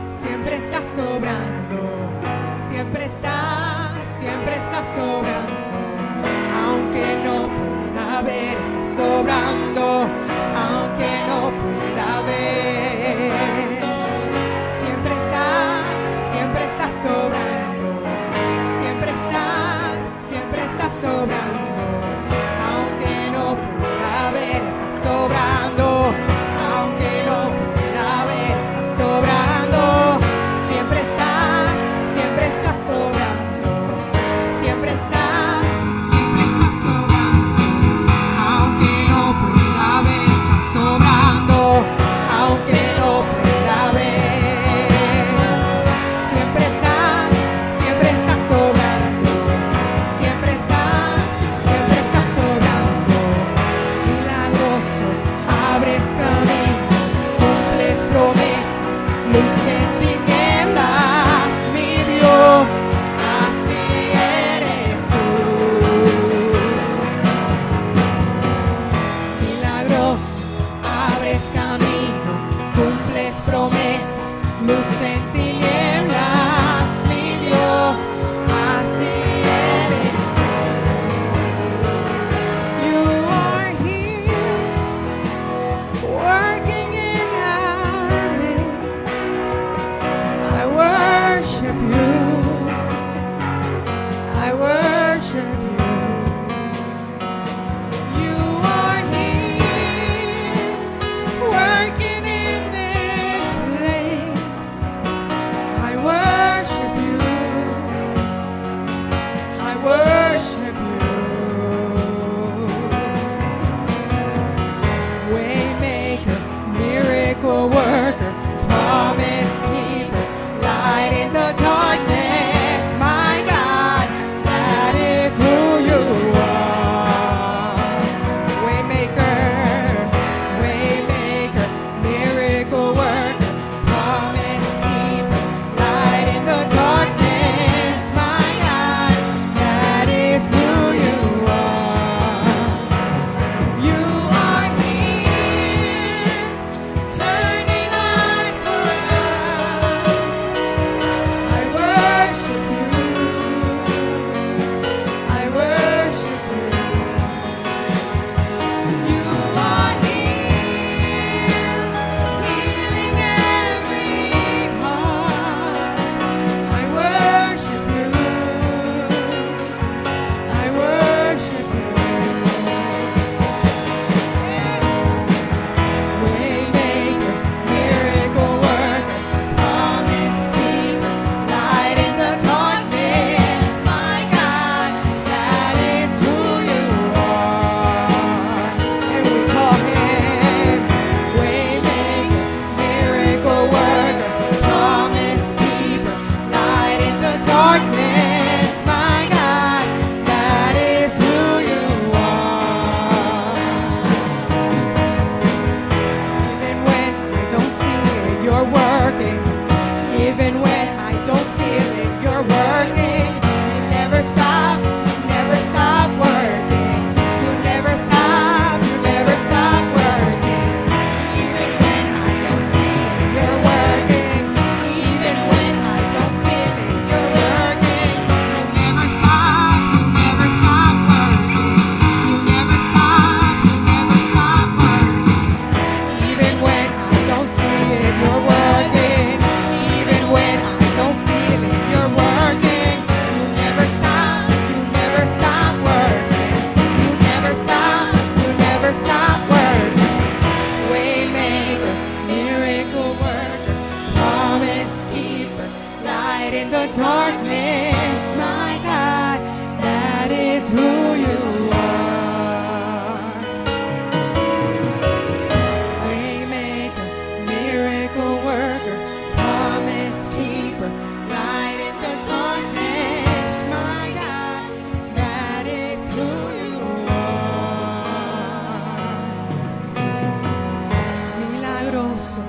siempre estás sobrando, siempre estás sobrando, aunque no pueda ver, estás sobrando, aunque no pueda ver, siempre estás sobrando, siempre estás sobrando, aunque no pueda ver, estás sobrando, aunque no pueda ver, estás sobrando, siempre estás sobrando, siempre estás sobrando, aunque no pueda ver, estás sobrando, aunque no pueda ver, siempre estás sobrando, siempre estás sobrando, milagroso, abres camino, cumples promesas, luz en tinieblas, mi Dios, así eres tú. Milagroso, abres camino, cumples promesas, luz en tinieblas, mi Dios, así eres tú. You are here, working in our midst. I worship you, I worship you. You are here, working in this place. I worship you, I worship you. Waymaker, miracle worker, promise keeper, light in the darkness, my God, that is who you are. Waymaker, miracle worker, promise keeper, light in the darkness, my God, that is who you are. You are here, turning lives around. I worship you, I worship you. You are here, healing every heart. I worship you, I worship you. Waymaker, miracle worker, promise keeper, light in the darkness, my God, that is who you are. And we call him Waymaker, miracle worker, promise keeper, light in the darkness, my God, that is who you are. Even when I don't see it, you're working. Even when I don't feel it, you're working. You never stop working. You never stop working. Even when I don't see it, you're working. Even when I don't feel it, you're working. You never stop working. You never stop working. Even when I don't see it, you're working. Even when I don't feel it, you're working. You never stop working. You never stop working. Waymaker, miracle worker, promise keeper, light in the darkness, my God, that is who you are. Waymaker, miracle worker, promise keeper, light in the darkness, my God, that is who you are. Milagroso,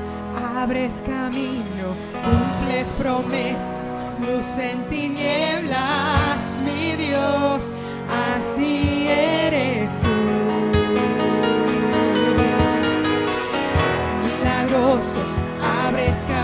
abres camino, cumples promesas, luz en tinieblas, mi Dios, así eres tú. Milagroso, abres camino.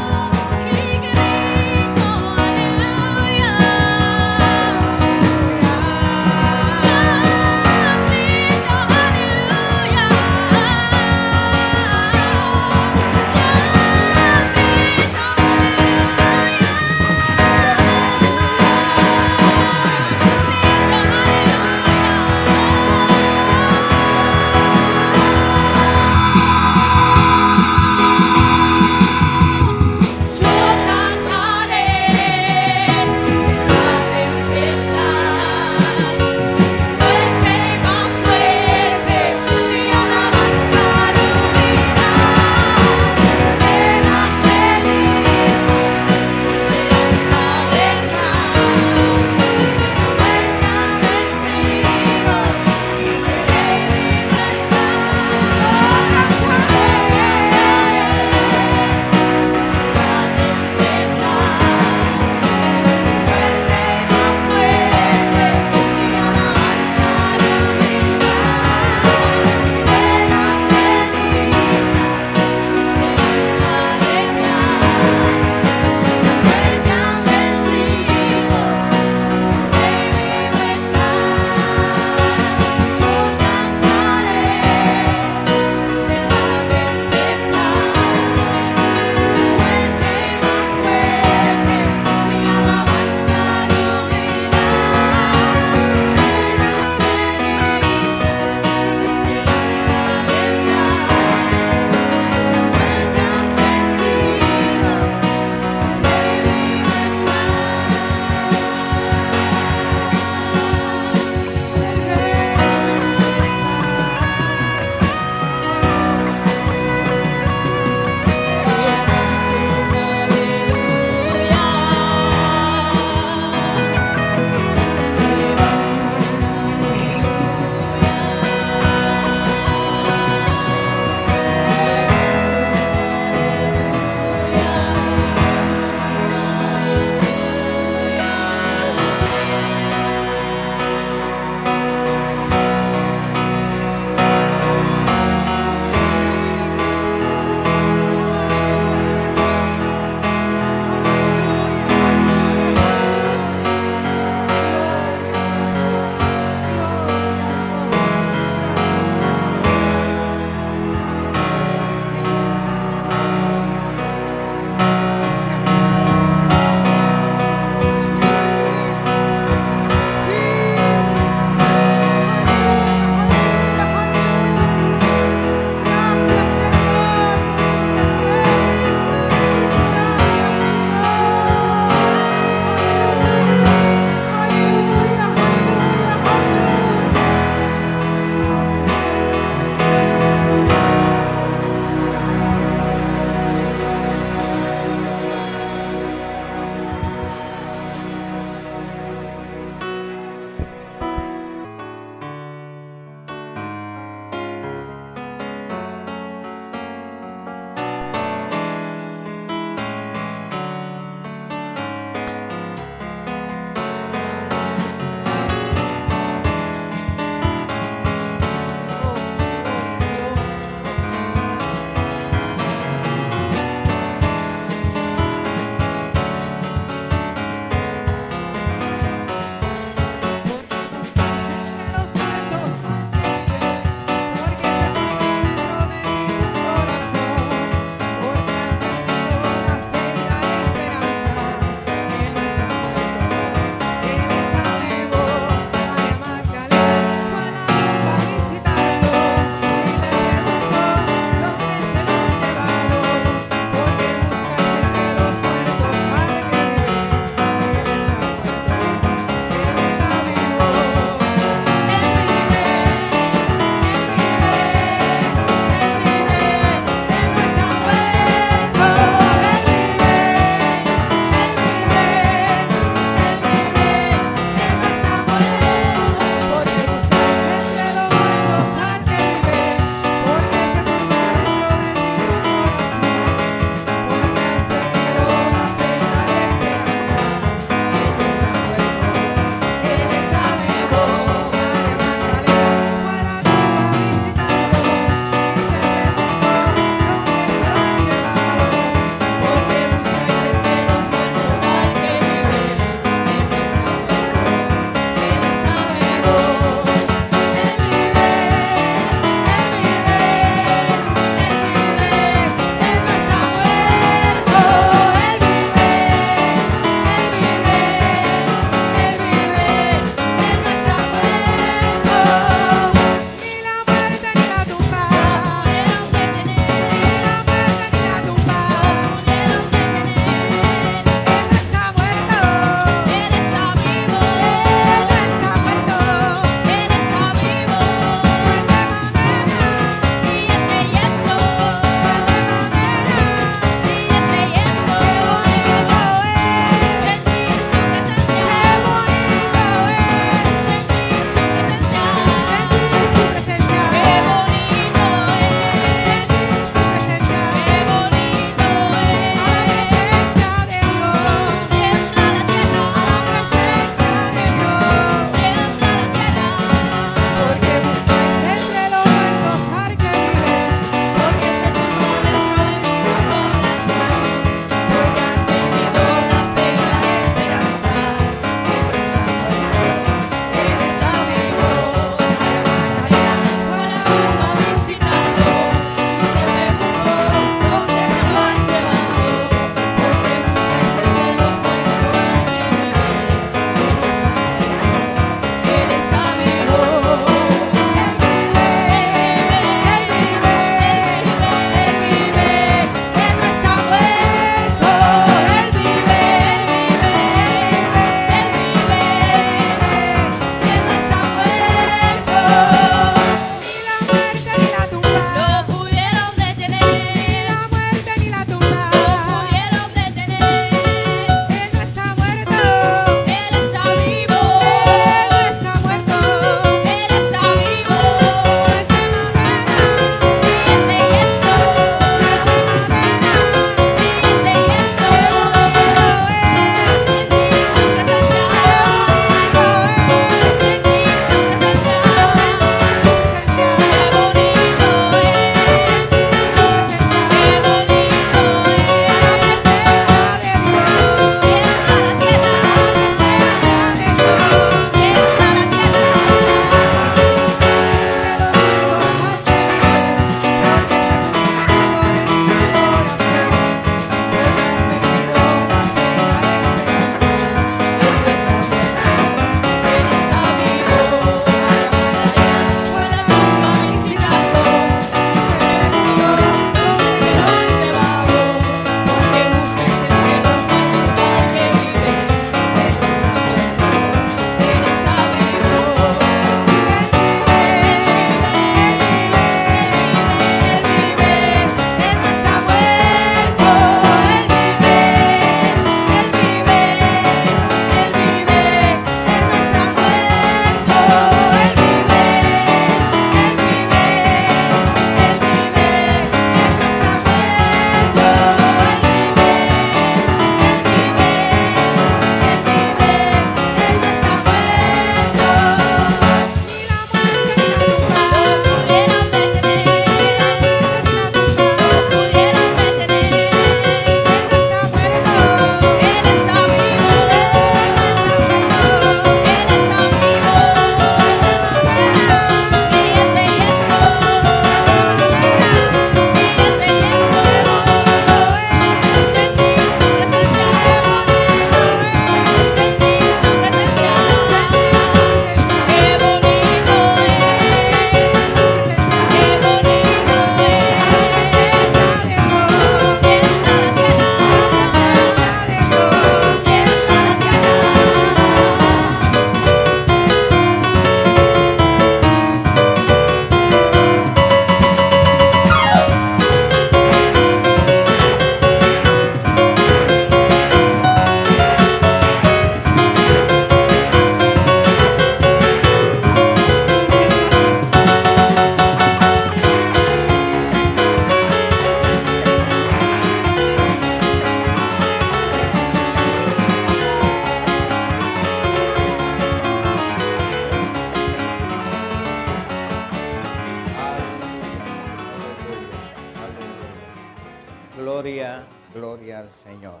Gloria, gloria al Señor.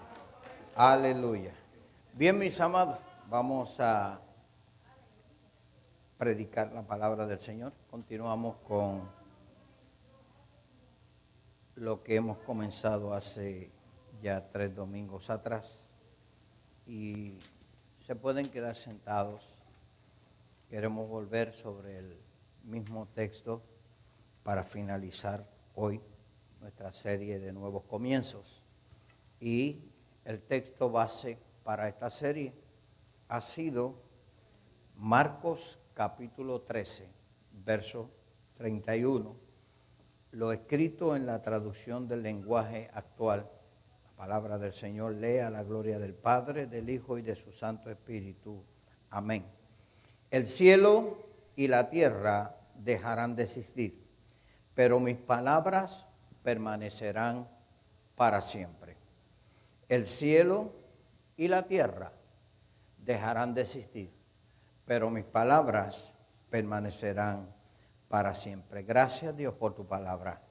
Aleluya. Bien, mis amados, vamos a predicar la palabra del Señor. Continuamos con lo que hemos comenzado hace ya 3 domingos atrás. Y se pueden quedar sentados. Queremos volver sobre el mismo texto para finalizar hoy nuestra serie de nuevos comienzos. Y el texto base para esta serie ha sido Marcos capítulo 13, verso 31, lo escrito en la traducción del lenguaje actual. La palabra del Señor: lea la gloria del Padre, del Hijo y de su Santo Espíritu. Amén. El cielo y la tierra dejarán de existir, pero mis palabras permanecerán para siempre. El cielo y la tierra dejarán de existir, pero mis palabras permanecerán para siempre. Gracias, Dios, por tu palabra.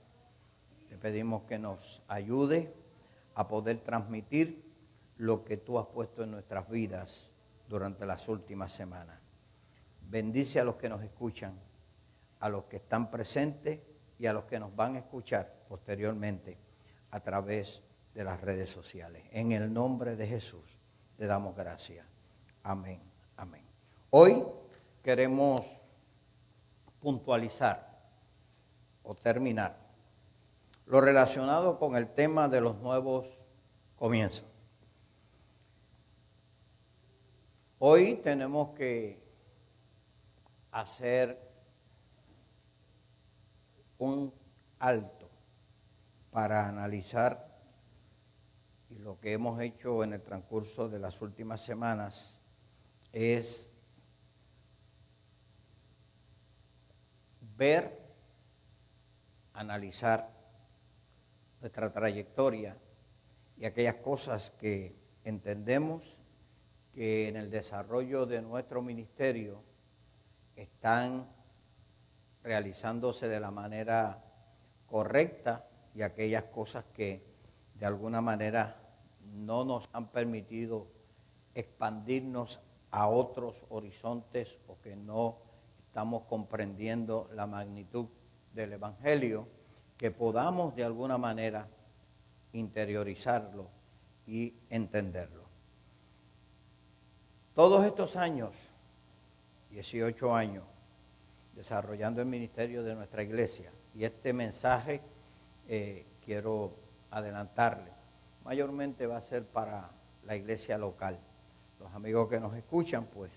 Te pedimos que nos ayude a poder transmitir lo que tú has puesto en nuestras vidas durante las últimas semanas. Bendice a los que nos escuchan, a los que están presentes y a los que nos van a escuchar posteriormente a través de las redes sociales. En el nombre de Jesús te damos gracias. Amén, amén. Hoy queremos puntualizar o terminar lo relacionado con el tema de los nuevos comienzos. Hoy tenemos que hacer un alto para analizar, y lo que hemos hecho en el transcurso de las últimas semanas es ver, analizar nuestra trayectoria y aquellas cosas que entendemos que en el desarrollo de nuestro ministerio están realizándose de la manera correcta y aquellas cosas que de alguna manera no nos han permitido expandirnos a otros horizontes o que no estamos comprendiendo la magnitud del Evangelio, que podamos de alguna manera interiorizarlo y entenderlo. Todos estos años, 18 años, desarrollando el ministerio de nuestra iglesia, y este mensaje quiero adelantarle, mayormente va a ser para la iglesia local. Los amigos que nos escuchan pues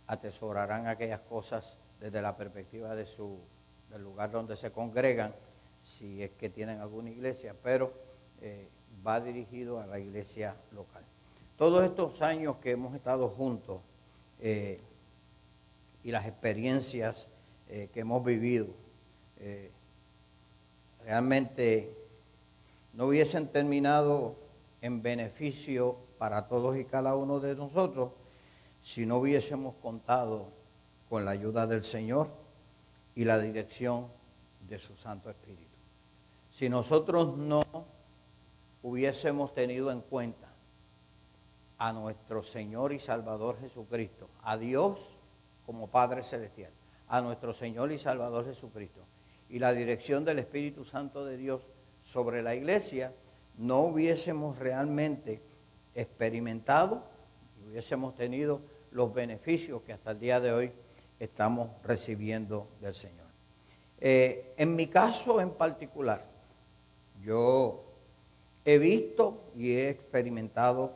atesorarán aquellas cosas desde la perspectiva del lugar donde se congregan, si es que tienen alguna iglesia, pero va dirigido a la iglesia local. Todos estos años que hemos estado juntos y las experiencias que hemos vivido, realmente no hubiesen terminado en beneficio para todos y cada uno de nosotros si no hubiésemos contado con la ayuda del Señor y la dirección de su Santo Espíritu. Si nosotros no hubiésemos tenido en cuenta a nuestro Señor y Salvador Jesucristo, a Dios como Padre Celestial, a nuestro Señor y Salvador Jesucristo y la dirección del Espíritu Santo de Dios sobre la iglesia, no hubiésemos realmente experimentado y hubiésemos tenido los beneficios que hasta el día de hoy estamos recibiendo del Señor. En mi caso en particular, yo he visto y he experimentado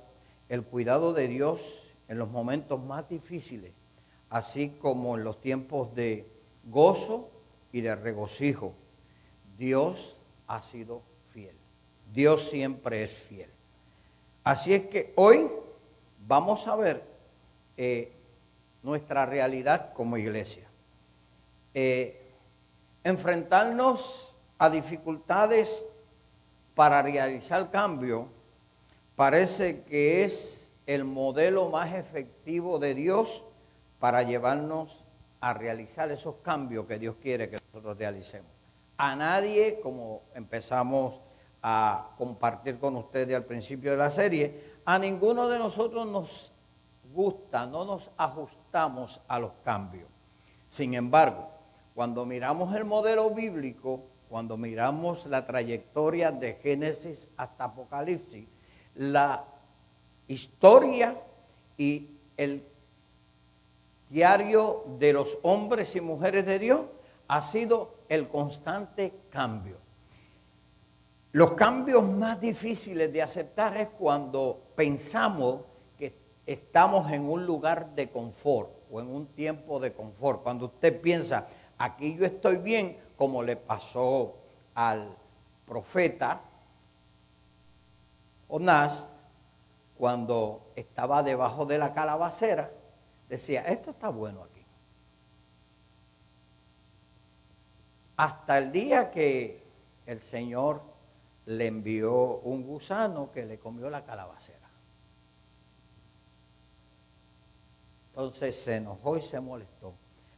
el cuidado de Dios en los momentos más difíciles, así como en los tiempos de gozo y de regocijo. Dios ha sido fiel. Dios siempre es fiel. Así es que hoy vamos a ver nuestra realidad como iglesia. Enfrentarnos a dificultades para realizar cambio parece que es el modelo más efectivo de Dios para llevarnos a realizar esos cambios que Dios quiere que nosotros realicemos. A nadie, como empezamos a compartir con ustedes al principio de la serie, a ninguno de nosotros nos gusta, no nos ajustamos a los cambios. Sin embargo, cuando miramos el modelo bíblico, cuando miramos la trayectoria de Génesis hasta Apocalipsis, la historia y el diario de los hombres y mujeres de Dios ha sido el constante cambio. Los cambios más difíciles de aceptar es cuando pensamos que estamos en un lugar de confort o en un tiempo de confort. Cuando usted piensa, aquí yo estoy bien, como le pasó al profeta Jonás, cuando estaba debajo de la calabacera, decía, esto está bueno aquí. Hasta el día que el Señor le envió un gusano que le comió la calabacera. Entonces se enojó y se molestó.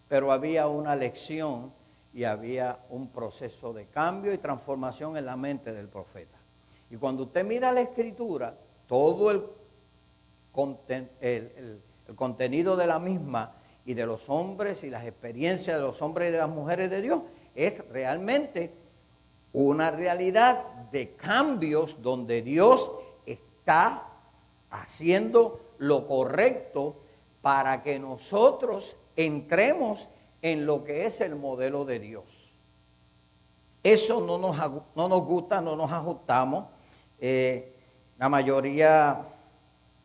Pero había una lección y había un proceso de cambio y transformación en la mente del profeta. Y cuando usted mira la Escritura, todo el contenido de la misma y de los hombres y las experiencias de los hombres y de las mujeres de Dios es realmente una realidad de cambios donde Dios está haciendo lo correcto para que nosotros entremos en lo que es el modelo de Dios. Eso no nos gusta, no nos ajustamos. La mayoría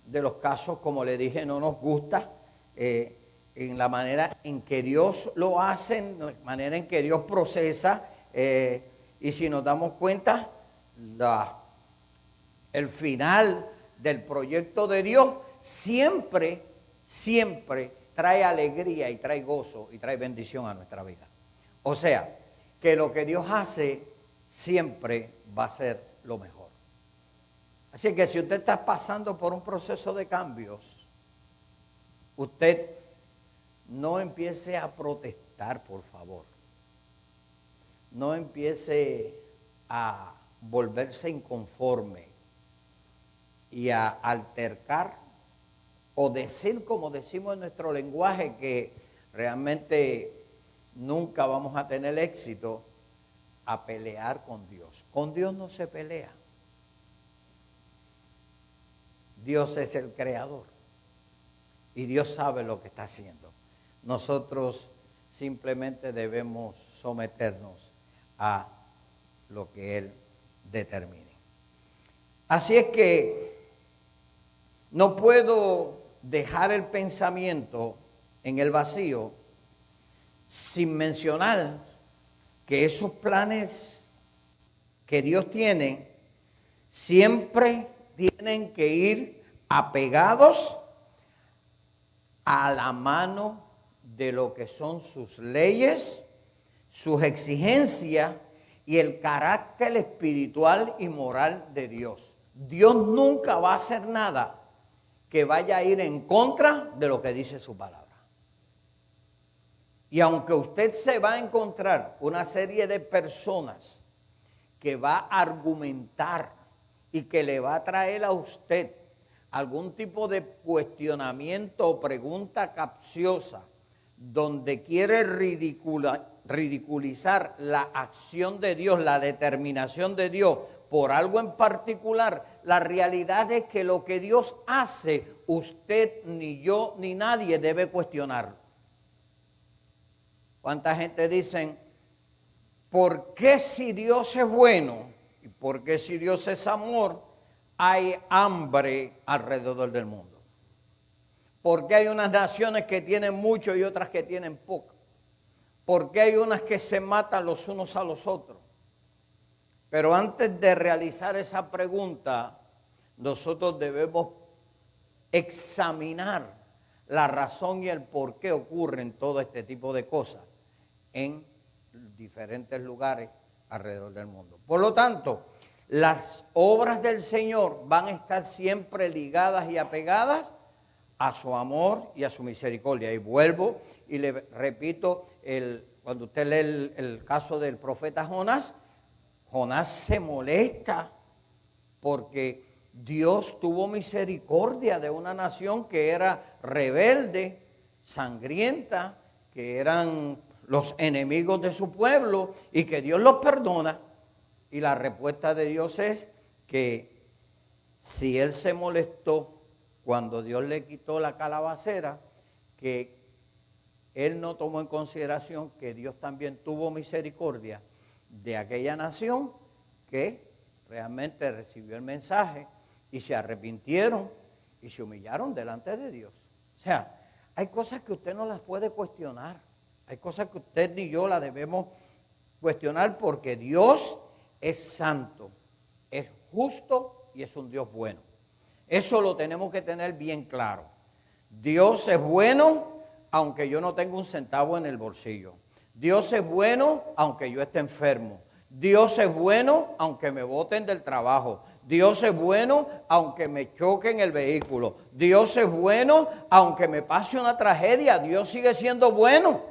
de los casos, como le dije, no nos gusta en la manera en que Dios lo hace, en la manera en que Dios procesa. Y si nos damos cuenta, el final del proyecto de Dios siempre trae alegría y trae gozo y trae bendición a nuestra vida. O sea, que lo que Dios hace siempre va a ser lo mejor. Así que si usted está pasando por un proceso de cambios, usted no empiece a protestar, por favor. No empiece a volverse inconforme y a altercar o decir, como decimos en nuestro lenguaje, que realmente nunca vamos a tener éxito, a pelear con Dios. Con Dios no se pelea. Dios es el creador y Dios sabe lo que está haciendo. Nosotros simplemente debemos someternos a lo que Él determine. Así es que no puedo dejar el pensamiento en el vacío sin mencionar que esos planes que Dios tiene siempre tienen que ir apegados a la mano de lo que son sus leyes, sus exigencias y el carácter espiritual y moral de Dios. Dios nunca va a hacer nada que vaya a ir en contra de lo que dice su palabra. Y aunque usted se va a encontrar una serie de personas que va a argumentar y que le va a traer a usted algún tipo de cuestionamiento o pregunta capciosa donde quiere ridiculizar la acción de Dios, la determinación de Dios por algo en particular, la realidad es que lo que Dios hace, usted, ni yo, ni nadie debe cuestionarlo. ¿Cuánta gente dicen, por qué si Dios es bueno y por qué si Dios es amor, hay hambre alrededor del mundo? ¿Por qué hay unas naciones que tienen mucho y otras que tienen poco? ¿Por qué hay unas que se matan los unos a los otros? Pero antes de realizar esa pregunta, nosotros debemos examinar la razón y el por qué ocurren todo este tipo de cosas en diferentes lugares alrededor del mundo. Por lo tanto, las obras del Señor van a estar siempre ligadas y apegadas a su amor y a su misericordia. Y vuelvo y le repito, cuando usted lee el caso del profeta Jonás, Jonás se molesta porque Dios tuvo misericordia de una nación que era rebelde, sangrienta, que eran los enemigos de su pueblo y que Dios los perdona. Y la respuesta de Dios es que si él se molestó cuando Dios le quitó la calabacera, que él no tomó en consideración que Dios también tuvo misericordia de aquella nación que realmente recibió el mensaje y se arrepintieron y se humillaron delante de Dios. O sea, hay cosas que usted no las puede cuestionar. Hay cosas que usted ni yo las debemos cuestionar porque Dios es santo, es justo y es un Dios bueno. Eso lo tenemos que tener bien claro. Dios es bueno aunque yo no tenga un centavo en el bolsillo. Dios es bueno aunque yo esté enfermo. Dios es bueno aunque me boten del trabajo. Dios es bueno aunque me choquen el vehículo. Dios es bueno aunque me pase una tragedia. Dios sigue siendo bueno.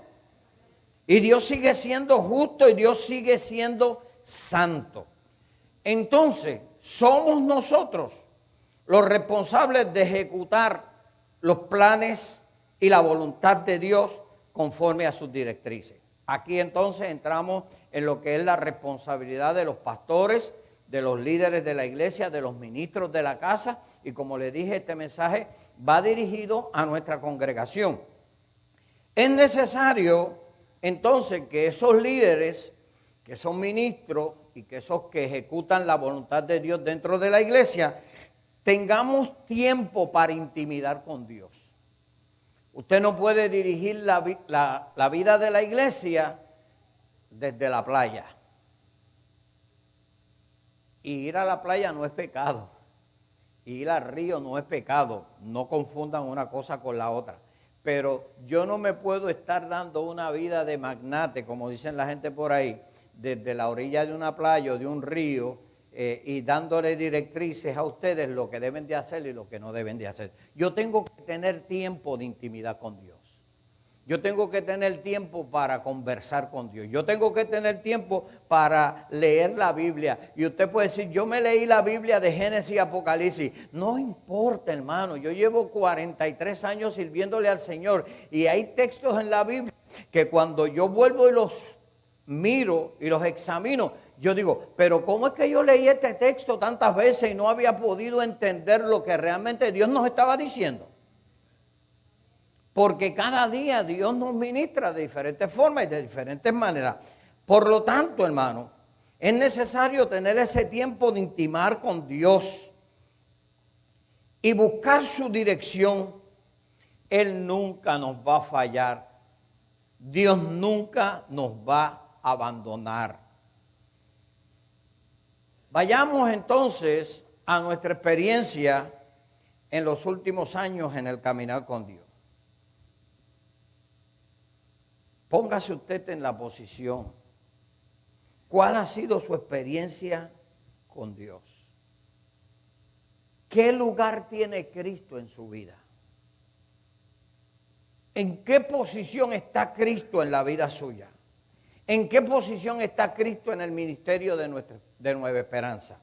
Y Dios sigue siendo justo y Dios sigue siendo santo. Entonces, somos nosotros los responsables de ejecutar los planes y la voluntad de Dios conforme a sus directrices. Aquí entonces entramos en lo que es la responsabilidad de los pastores, de los líderes de la iglesia, de los ministros de la casa, y como les dije, este mensaje va dirigido a nuestra congregación. Es necesario entonces que esos líderes, que son ministros y que esos que ejecutan la voluntad de Dios dentro de la iglesia, tengamos tiempo para intimidar con Dios. Usted no puede dirigir la vida de la iglesia desde la playa. Y ir a la playa no es pecado. Y ir al río no es pecado. No confundan una cosa con la otra. Pero yo no me puedo estar dando una vida de magnate, como dicen la gente por ahí, desde la orilla de una playa o de un río, y dándole directrices a ustedes lo que deben de hacer y lo que no deben de hacer. Yo tengo que tener tiempo de intimidad con Dios. Yo tengo que tener tiempo para conversar con Dios. Yo tengo que tener tiempo para leer la Biblia. Y usted puede decir, yo me leí la Biblia de Génesis y Apocalipsis. No importa, hermano. Yo llevo 43 años sirviéndole al Señor. Y hay textos en la Biblia que cuando yo vuelvo y los miro y los examino, yo digo, pero ¿cómo es que yo leí este texto tantas veces y no había podido entender lo que realmente Dios nos estaba diciendo? Porque cada día Dios nos ministra de diferentes formas y de diferentes maneras. Por lo tanto, hermano, es necesario tener ese tiempo de intimar con Dios y buscar su dirección. Él nunca nos va a fallar. Dios nunca nos va a abandonar. Vayamos entonces a nuestra experiencia en los últimos años en el caminar con Dios. Póngase usted en la posición. ¿Cuál ha sido su experiencia con Dios? ¿Qué lugar tiene Cristo en su vida? ¿En qué posición está Cristo en la vida suya? ¿En qué posición está Cristo en el ministerio de Nueva Esperanza?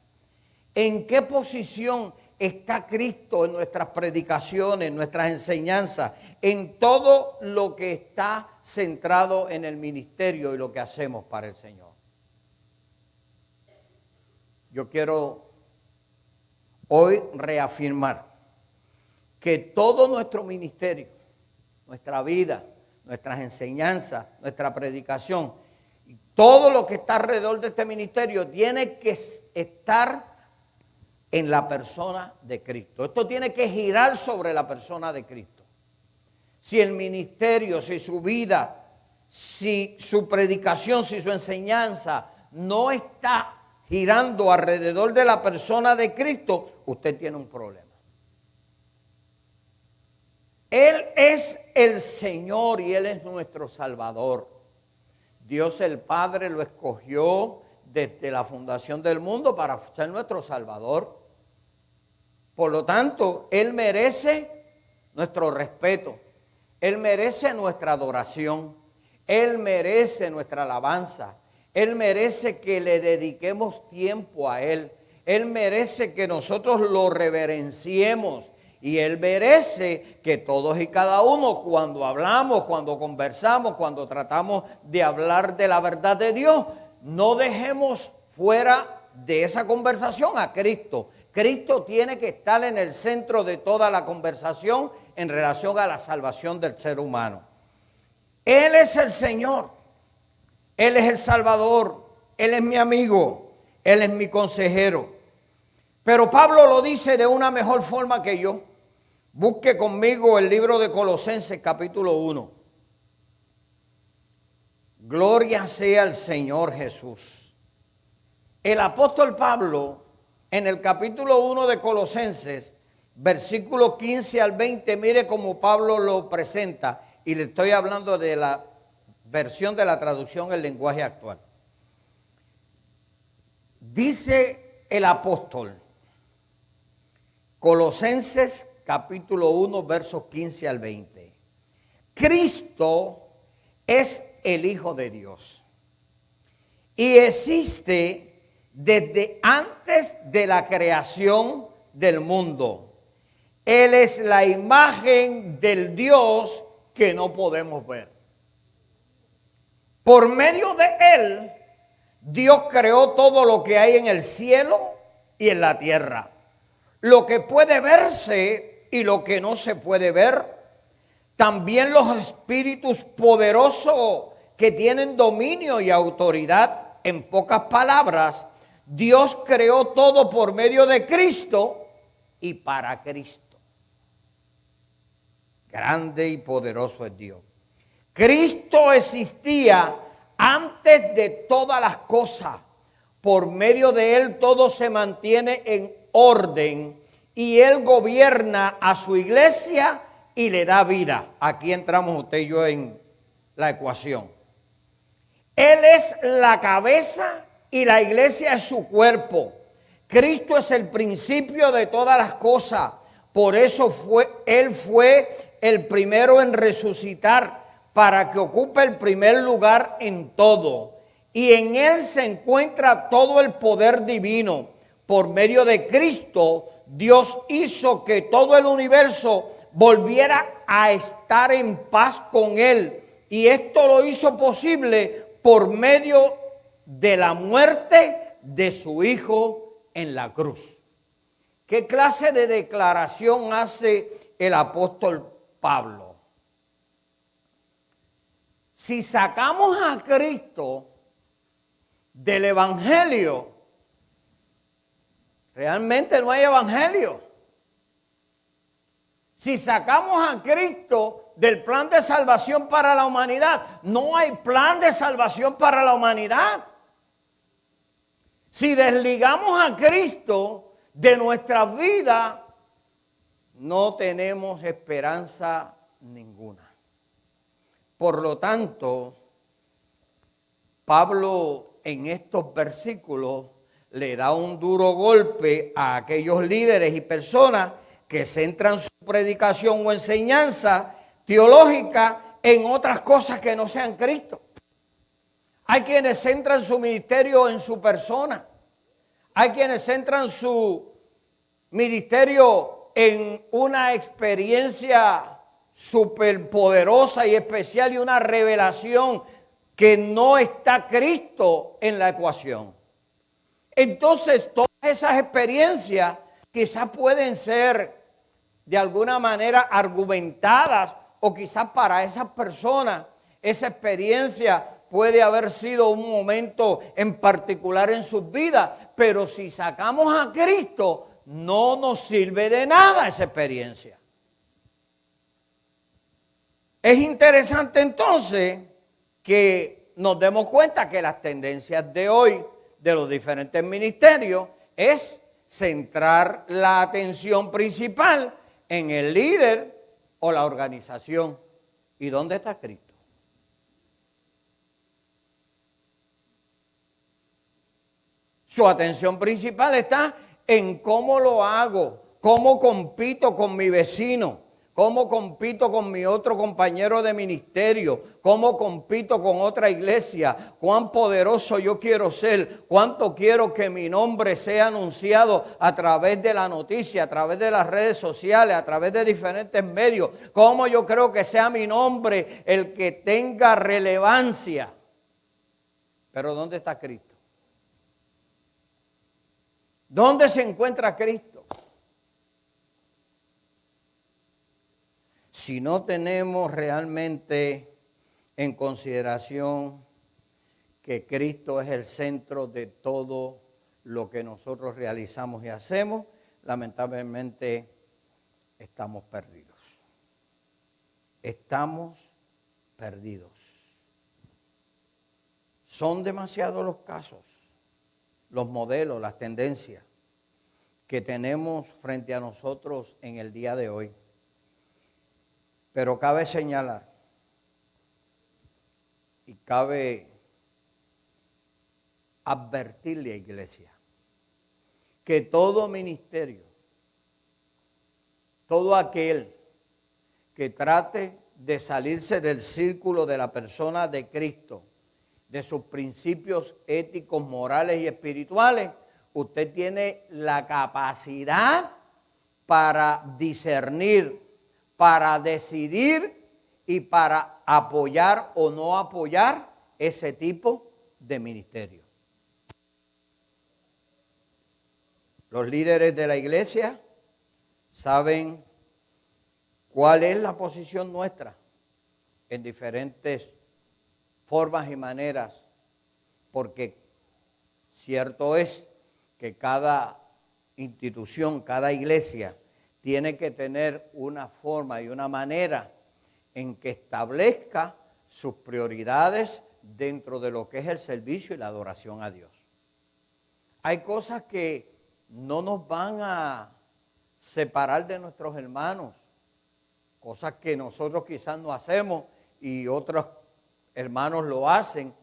¿En qué posición está Cristo en nuestras predicaciones, en nuestras enseñanzas, en todo lo que está centrado en el ministerio y lo que hacemos para el Señor? Yo quiero hoy reafirmar que todo nuestro ministerio, nuestra vida, nuestras enseñanzas, nuestra predicación, todo lo que está alrededor de este ministerio tiene que estar en la persona de Cristo. Esto tiene que girar sobre la persona de Cristo. Si el ministerio, si su vida, si su predicación, si su enseñanza no está girando alrededor de la persona de Cristo, usted tiene un problema. Él es el Señor y Él es nuestro Salvador. Dios el Padre lo escogió desde la fundación del mundo para ser nuestro Salvador. Por lo tanto, Él merece nuestro respeto. Él merece nuestra adoración. Él merece nuestra alabanza. Él merece que le dediquemos tiempo a Él. Él merece que nosotros lo reverenciemos. Y Él merece que todos y cada uno, cuando hablamos, cuando conversamos, cuando tratamos de hablar de la verdad de Dios, no dejemos fuera de esa conversación a Cristo. Cristo tiene que estar en el centro de toda la conversación en relación a la salvación del ser humano. Él es el Señor, Él es el Salvador, Él es mi amigo, Él es mi consejero. Pero Pablo lo dice de una mejor forma que yo. Busque conmigo el libro de Colosenses capítulo 1. Gloria sea al Señor Jesús. El apóstol Pablo, en el capítulo 1 de Colosenses, versículo 15 al 20, mire cómo Pablo lo presenta. Y le estoy hablando de la versión de la traducción en lenguaje actual. Dice el apóstol, Colosenses capítulo 1, versos 15 al 20. Cristo es el Hijo de Dios y existe desde antes de la creación del mundo. Él es la imagen del Dios que no podemos ver. Por medio de Él, Dios creó todo lo que hay en el cielo y en la tierra. Lo que puede verse y lo que no se puede ver. También los espíritus poderosos que tienen dominio y autoridad. En pocas palabras, Dios creó todo por medio de Cristo y para Cristo. Grande y poderoso es Dios. Cristo existía antes de todas las cosas. Por medio de Él todo se mantiene en orden y Él gobierna a su iglesia y le da vida. Aquí entramos usted y yo en la ecuación. Él es la cabeza y la iglesia es su cuerpo. Cristo es el principio de todas las cosas. Por eso Él fue el primero en resucitar para que ocupe el primer lugar en todo. Y en Él se encuentra todo el poder divino. Por medio de Cristo, Dios hizo que todo el universo volviera a estar en paz con Él. Y esto lo hizo posible por medio de la muerte de su Hijo en la cruz. ¿Qué clase de declaración hace el apóstol Pablo? Si sacamos a Cristo del evangelio, realmente no hay evangelio. Si sacamos a Cristo del plan de salvación para la humanidad, no hay plan de salvación para la humanidad. Si desligamos a Cristo de nuestra vida, no tenemos esperanza ninguna. Por lo tanto, Pablo en estos versículos le da un duro golpe a aquellos líderes y personas que centran su predicación o enseñanza teológica en otras cosas que no sean Cristo. Hay quienes centran su ministerio en su persona. Hay quienes centran su ministerio en una experiencia superpoderosa y especial y una revelación que no está Cristo en la ecuación. Entonces, todas esas experiencias quizás pueden ser de alguna manera argumentadas o quizás para esas personas esa experiencia puede haber sido un momento en particular en sus vidas, pero si sacamos a Cristo no nos sirve de nada esa experiencia. Es interesante entonces que nos demos cuenta que las tendencias de hoy de los diferentes ministerios es centrar la atención principal en el líder o la organización. ¿Y dónde está Cristo? Su atención principal está en cómo lo hago, cómo compito con mi vecino, ¿Cómo compito con mi otro compañero de ministerio? ¿Cómo compito con otra iglesia? ¿Cuán poderoso yo quiero ser? ¿Cuánto quiero que mi nombre sea anunciado a través de la noticia, a través de las redes sociales, a través de diferentes medios? ¿Cómo yo creo que sea mi nombre el que tenga relevancia? Pero ¿dónde está Cristo? ¿Dónde se encuentra Cristo? Si no tenemos realmente en consideración que Cristo es el centro de todo lo que nosotros realizamos y hacemos, lamentablemente estamos perdidos. Estamos perdidos. Son demasiados los casos, los modelos, las tendencias que tenemos frente a nosotros en el día de hoy. Pero cabe señalar y cabe advertirle a la iglesia que todo ministerio, todo aquel que trate de salirse del círculo de la persona de Cristo, de sus principios éticos, morales y espirituales, usted tiene la capacidad para discernir, para decidir y para apoyar o no apoyar ese tipo de ministerio. Los líderes de la iglesia saben cuál es la posición nuestra en diferentes formas y maneras, porque cierto es que cada institución, cada iglesia, tiene que tener una forma y una manera en que establezca sus prioridades dentro de lo que es el servicio y la adoración a Dios. Hay cosas que no nos van a separar de nuestros hermanos, cosas que nosotros quizás no hacemos y otros hermanos lo hacen,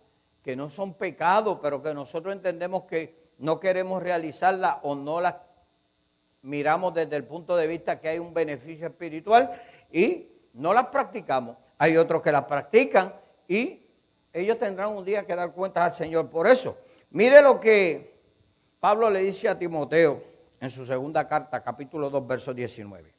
que no son pecados, pero que nosotros entendemos que no queremos realizarlas o no las miramos desde el punto de vista que hay un beneficio espiritual y no las practicamos. Hay otros que las practican y ellos tendrán un día que dar cuentas al Señor por eso. Mire lo que Pablo le dice a Timoteo en su segunda carta, capítulo 2, verso 19.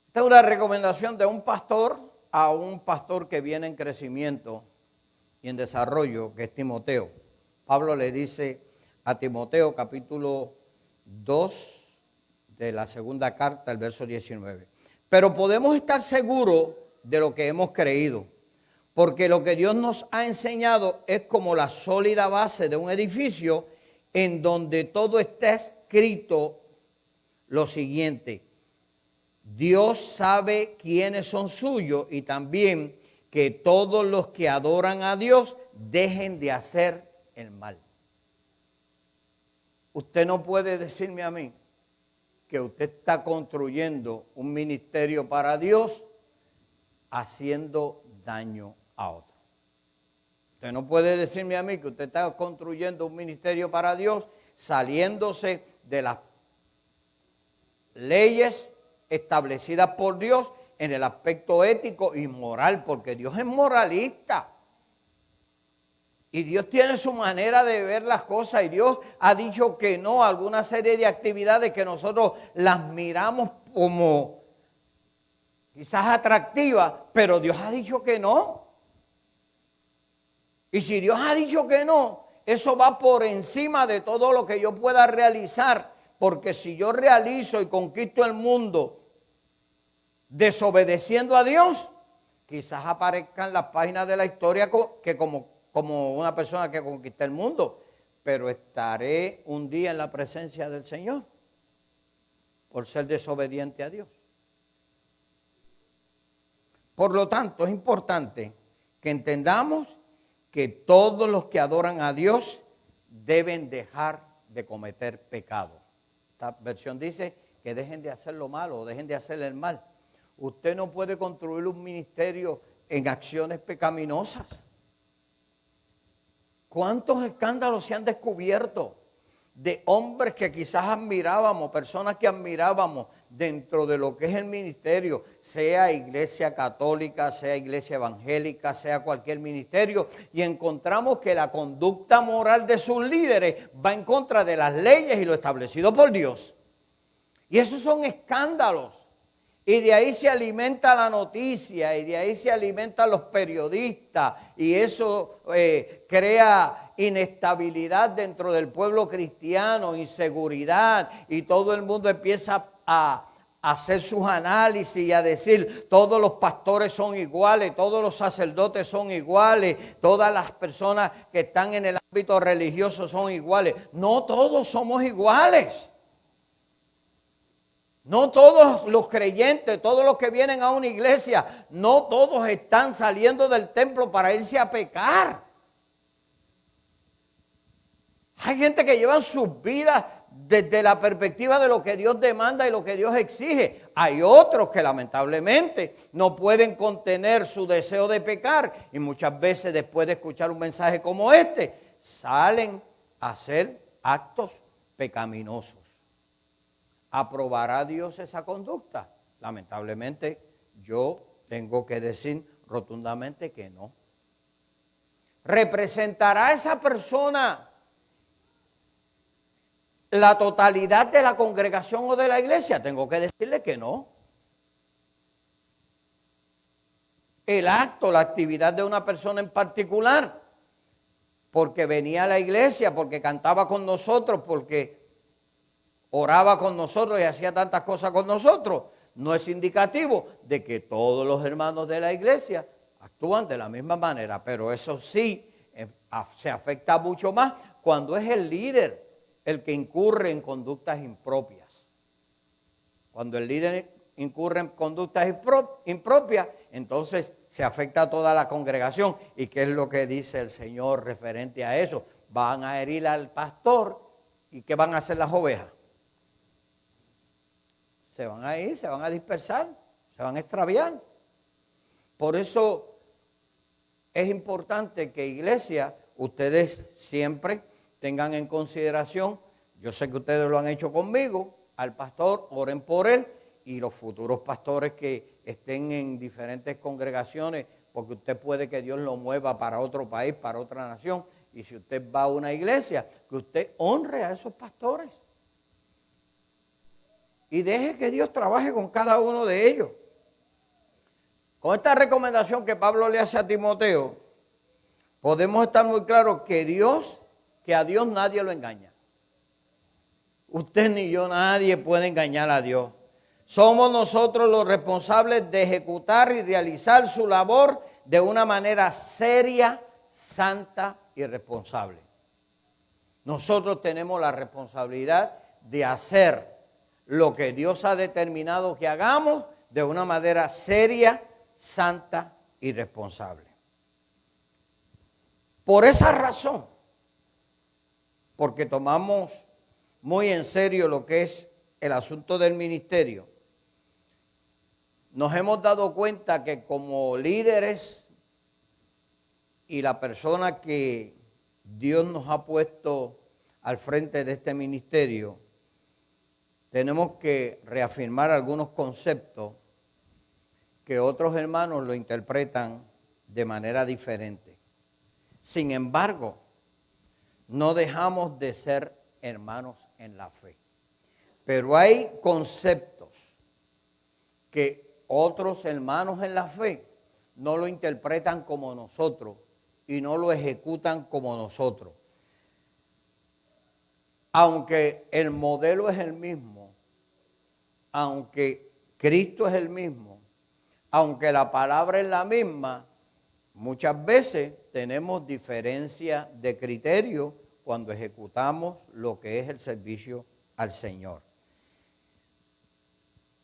Esta es una recomendación de un pastor a un pastor que viene en crecimiento y en desarrollo, que es Timoteo. Pablo le dice a Timoteo, capítulo 2 de la segunda carta, el verso 19. Pero podemos estar seguros de lo que hemos creído, porque lo que Dios nos ha enseñado es como la sólida base de un edificio en donde todo está escrito lo siguiente: Dios sabe quiénes son suyos y también que todos los que adoran a Dios dejen de hacer el mal. Usted no puede decirme a mí que usted está construyendo un ministerio para Dios haciendo daño a otro. Usted no puede decirme a mí que usted está construyendo un ministerio para Dios saliéndose de las leyes establecidas por Dios en el aspecto ético y moral, porque Dios es moralista. Y Dios tiene su manera de ver las cosas y Dios ha dicho que no a alguna serie de actividades que nosotros las miramos como quizás atractivas, pero Dios ha dicho que no. Y si Dios ha dicho que no, eso va por encima de todo lo que yo pueda realizar, porque si yo realizo y conquisto el mundo desobedeciendo a Dios, quizás aparezcan las páginas de la historia que como una persona que conquista el mundo, pero estaré un día en la presencia del Señor por ser desobediente a Dios. Por lo tanto, es importante que entendamos que todos los que adoran a Dios deben dejar de cometer pecado. Esta versión dice que dejen de hacer lo malo o dejen de hacer el mal. Usted no puede construir un ministerio en acciones pecaminosas. ¿Cuántos escándalos se han descubierto de hombres que quizás admirábamos, personas que admirábamos dentro de lo que es el ministerio, sea iglesia católica, sea iglesia evangélica, sea cualquier ministerio, y encontramos que la conducta moral de sus líderes va en contra de las leyes y lo establecido por Dios. Y esos son escándalos. Y de ahí se alimenta la noticia, y de ahí se alimentan los periodistas, y eso crea inestabilidad dentro del pueblo cristiano, inseguridad, y todo el mundo empieza a hacer sus análisis y a decir, todos los pastores son iguales, todos los sacerdotes son iguales, todas las personas que están en el ámbito religioso son iguales. No todos somos iguales. No todos los creyentes, todos los que vienen a una iglesia, no todos están saliendo del templo para irse a pecar. Hay gente que lleva sus vidas desde la perspectiva de lo que Dios demanda y lo que Dios exige. Hay otros que lamentablemente no pueden contener su deseo de pecar y muchas veces después de escuchar un mensaje como este, salen a hacer actos pecaminosos. ¿Aprobará Dios esa conducta? Lamentablemente, yo tengo que decir rotundamente que no. ¿Representará esa persona la totalidad de la congregación o de la iglesia? Tengo que decirle que no. El acto, la actividad de una persona en particular, porque venía a la iglesia, porque cantaba con nosotros, porque oraba con nosotros y hacía tantas cosas con nosotros, no es indicativo de que todos los hermanos de la iglesia actúan de la misma manera. Pero eso sí, se afecta mucho más cuando es el líder el que incurre en conductas impropias. Cuando el líder incurre en conductas impropias, entonces se afecta a toda la congregación. ¿Y qué es lo que dice el Señor referente a eso? Van a herir al pastor, ¿y qué van a hacer las ovejas? Se van a ir, se van a dispersar, se van a extraviar. Por eso es importante que iglesia, ustedes siempre tengan en consideración, yo sé que ustedes lo han hecho conmigo, al pastor, oren por él, y los futuros pastores que estén en diferentes congregaciones, porque usted puede que Dios lo mueva para otro país, para otra nación, y si usted va a una iglesia, que usted honre a esos pastores. Y deje que Dios trabaje con cada uno de ellos. Con esta recomendación que Pablo le hace a Timoteo, podemos estar muy claros que a Dios nadie lo engaña. Usted ni yo, nadie puede engañar a Dios. Somos nosotros los responsables de ejecutar y realizar su labor de una manera seria, santa y responsable. Nosotros tenemos la responsabilidad de hacer lo que Dios ha determinado que hagamos de una manera seria, santa y responsable. Por esa razón, porque tomamos muy en serio lo que es el asunto del ministerio, nos hemos dado cuenta que como líderes y la persona que Dios nos ha puesto al frente de este ministerio, tenemos que reafirmar algunos conceptos que otros hermanos lo interpretan de manera diferente. Sin embargo, no dejamos de ser hermanos en la fe. Pero hay conceptos que otros hermanos en la fe no lo interpretan como nosotros y no lo ejecutan como nosotros. Aunque el modelo es el mismo, aunque Cristo es el mismo, aunque la palabra es la misma, muchas veces tenemos diferencia de criterio cuando ejecutamos lo que es el servicio al Señor.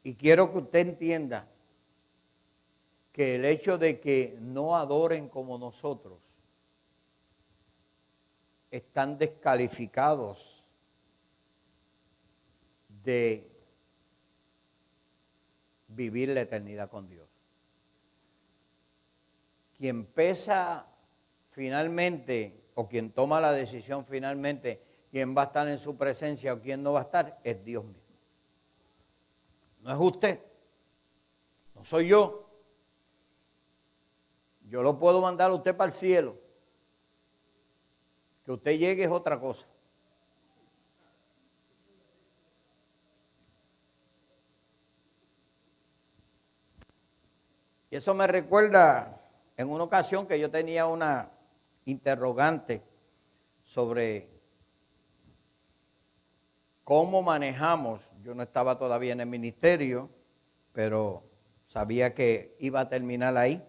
Y quiero que usted entienda que el hecho de que no adoren como nosotros están descalificados de vivir la eternidad con Dios. Quien pesa finalmente, o quien toma la decisión finalmente, quién va a estar en su presencia o quién no va a estar, es Dios mismo. No es usted, no soy yo. Yo lo puedo mandar a usted para el cielo. Que usted llegue es otra cosa. Y eso me recuerda en una ocasión que yo tenía una interrogante sobre cómo manejamos. Yo no estaba todavía en el ministerio, pero sabía que iba a terminar ahí.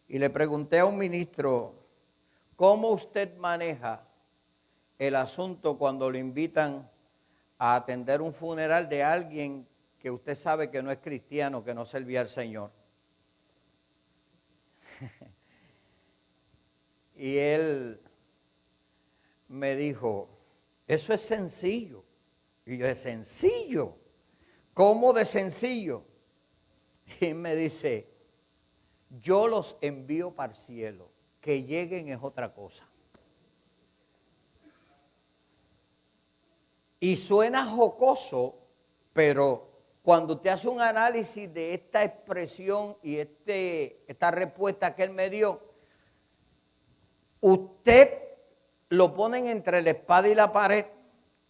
Y le pregunté a un ministro, ¿cómo usted maneja el asunto cuando lo invitan a atender un funeral de alguien que usted sabe que no es cristiano, que no servía al Señor? Y él me dijo, eso es sencillo. Y yo, ¿es sencillo? ¿Cómo de sencillo? Y me dice, yo los envío para el cielo, que lleguen es otra cosa. Y suena jocoso, pero cuando usted hace un análisis de esta expresión y esta respuesta que él me dio, usted lo ponen entre la espada y la pared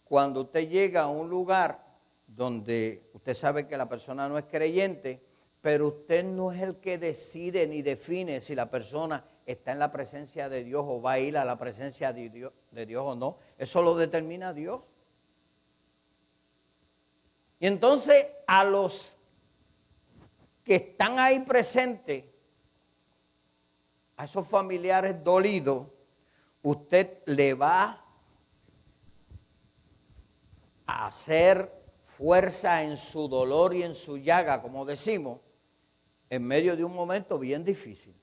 cuando usted llega a un lugar donde usted sabe que la persona no es creyente, pero usted no es el que decide ni define si la persona está en la presencia de Dios o va a ir a la presencia de Dios o no. Eso lo determina Dios. Y entonces a los que están ahí presentes, a esos familiares dolidos, usted le va a hacer fuerza en su dolor y en su llaga, como decimos, en medio de un momento bien difícil.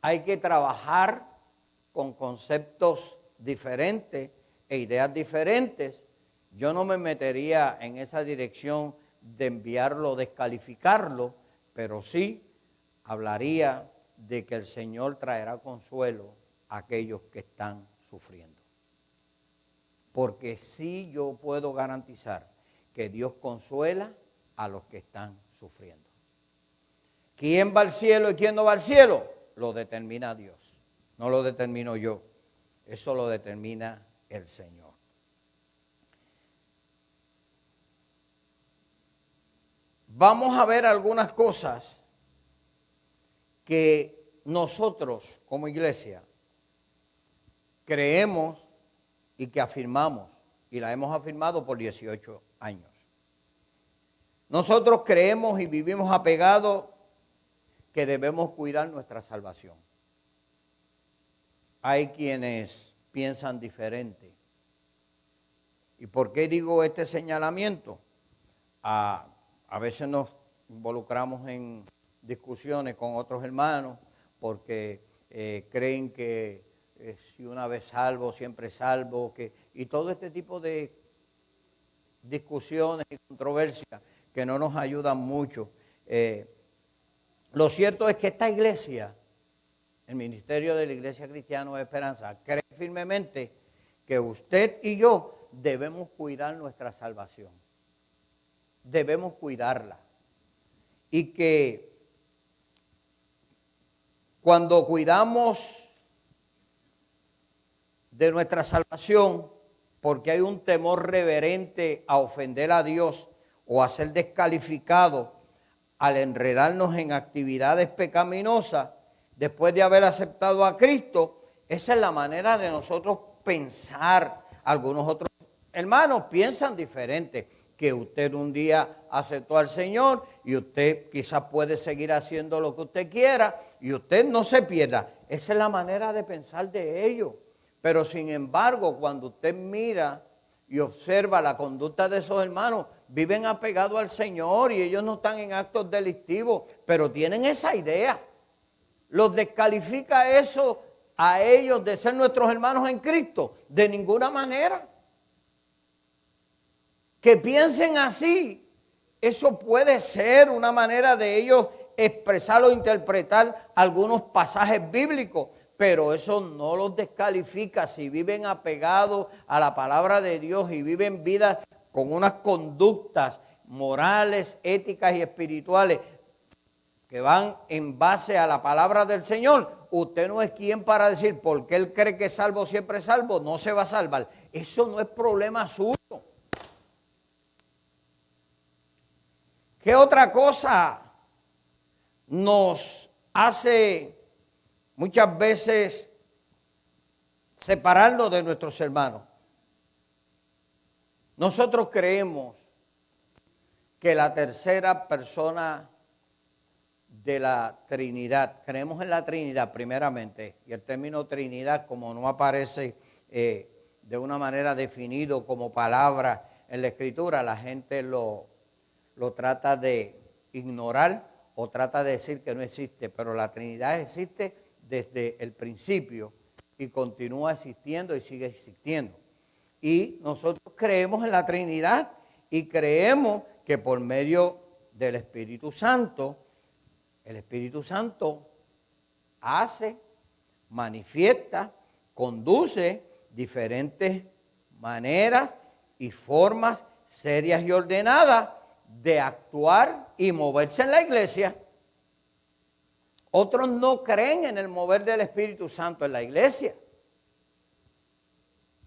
Hay que trabajar con conceptos diferentes e ideas diferentes. Yo no me metería en esa dirección de enviarlo o descalificarlo, pero sí hablaría de que el Señor traerá consuelo a aquellos que están sufriendo. Porque sí yo puedo garantizar que Dios consuela a los que están sufriendo. ¿Quién va al cielo y quién no va al cielo? Lo determina Dios, no lo determino yo. Eso lo determina el Señor. Vamos a ver algunas cosas que nosotros como iglesia creemos y que afirmamos, y la hemos afirmado por 18 años. Nosotros creemos y vivimos apegados que debemos cuidar nuestra salvación. Hay quienes piensan diferente. ¿Y por qué digo este señalamiento? A veces nos involucramos en discusiones con otros hermanos porque creen que si una vez salvo, siempre salvo, y todo este tipo de discusiones y controversias que no nos ayudan mucho. Lo cierto es que esta iglesia, el ministerio de la Iglesia Cristiana de Esperanza, cree firmemente que usted y yo debemos cuidar nuestra salvación. Debemos cuidarla. Y que cuando cuidamos de nuestra salvación, porque hay un temor reverente a ofender a Dios o a ser descalificado al enredarnos en actividades pecaminosas, después de haber aceptado a Cristo, esa es la manera de nosotros pensar. Algunos otros hermanos piensan diferente, que usted un día aceptó al Señor y usted quizás puede seguir haciendo lo que usted quiera y usted no se pierda. Esa es la manera de pensar de ellos. Pero sin embargo, cuando usted mira y observa la conducta de esos hermanos, viven apegados al Señor y ellos no están en actos delictivos, pero tienen esa idea. ¿Los descalifica eso a ellos de ser nuestros hermanos en Cristo? De ninguna manera. Que piensen así, eso puede ser una manera de ellos expresar o interpretar algunos pasajes bíblicos, pero eso no los descalifica si viven apegados a la palabra de Dios y viven vidas con unas conductas morales, éticas y espirituales que van en base a la palabra del Señor. Usted no es quien para decir, porque él cree que es salvo, siempre es salvo, no se va a salvar. Eso no es problema suyo. ¿Qué otra cosa nos hace muchas veces separarnos de nuestros hermanos? Nosotros creemos que la tercera persona de la Trinidad, creemos en la Trinidad primeramente, y el término Trinidad, como no aparece de una manera definido como palabra en la Escritura, la gente lo trata de ignorar o trata de decir que no existe, pero la Trinidad existe desde el principio y continúa existiendo y sigue existiendo. Y nosotros creemos en la Trinidad y creemos que por medio del Espíritu Santo, el Espíritu Santo hace, manifiesta, conduce diferentes maneras y formas serias y ordenadas de actuar y moverse en la iglesia. Otros no creen en el mover del Espíritu Santo en la iglesia.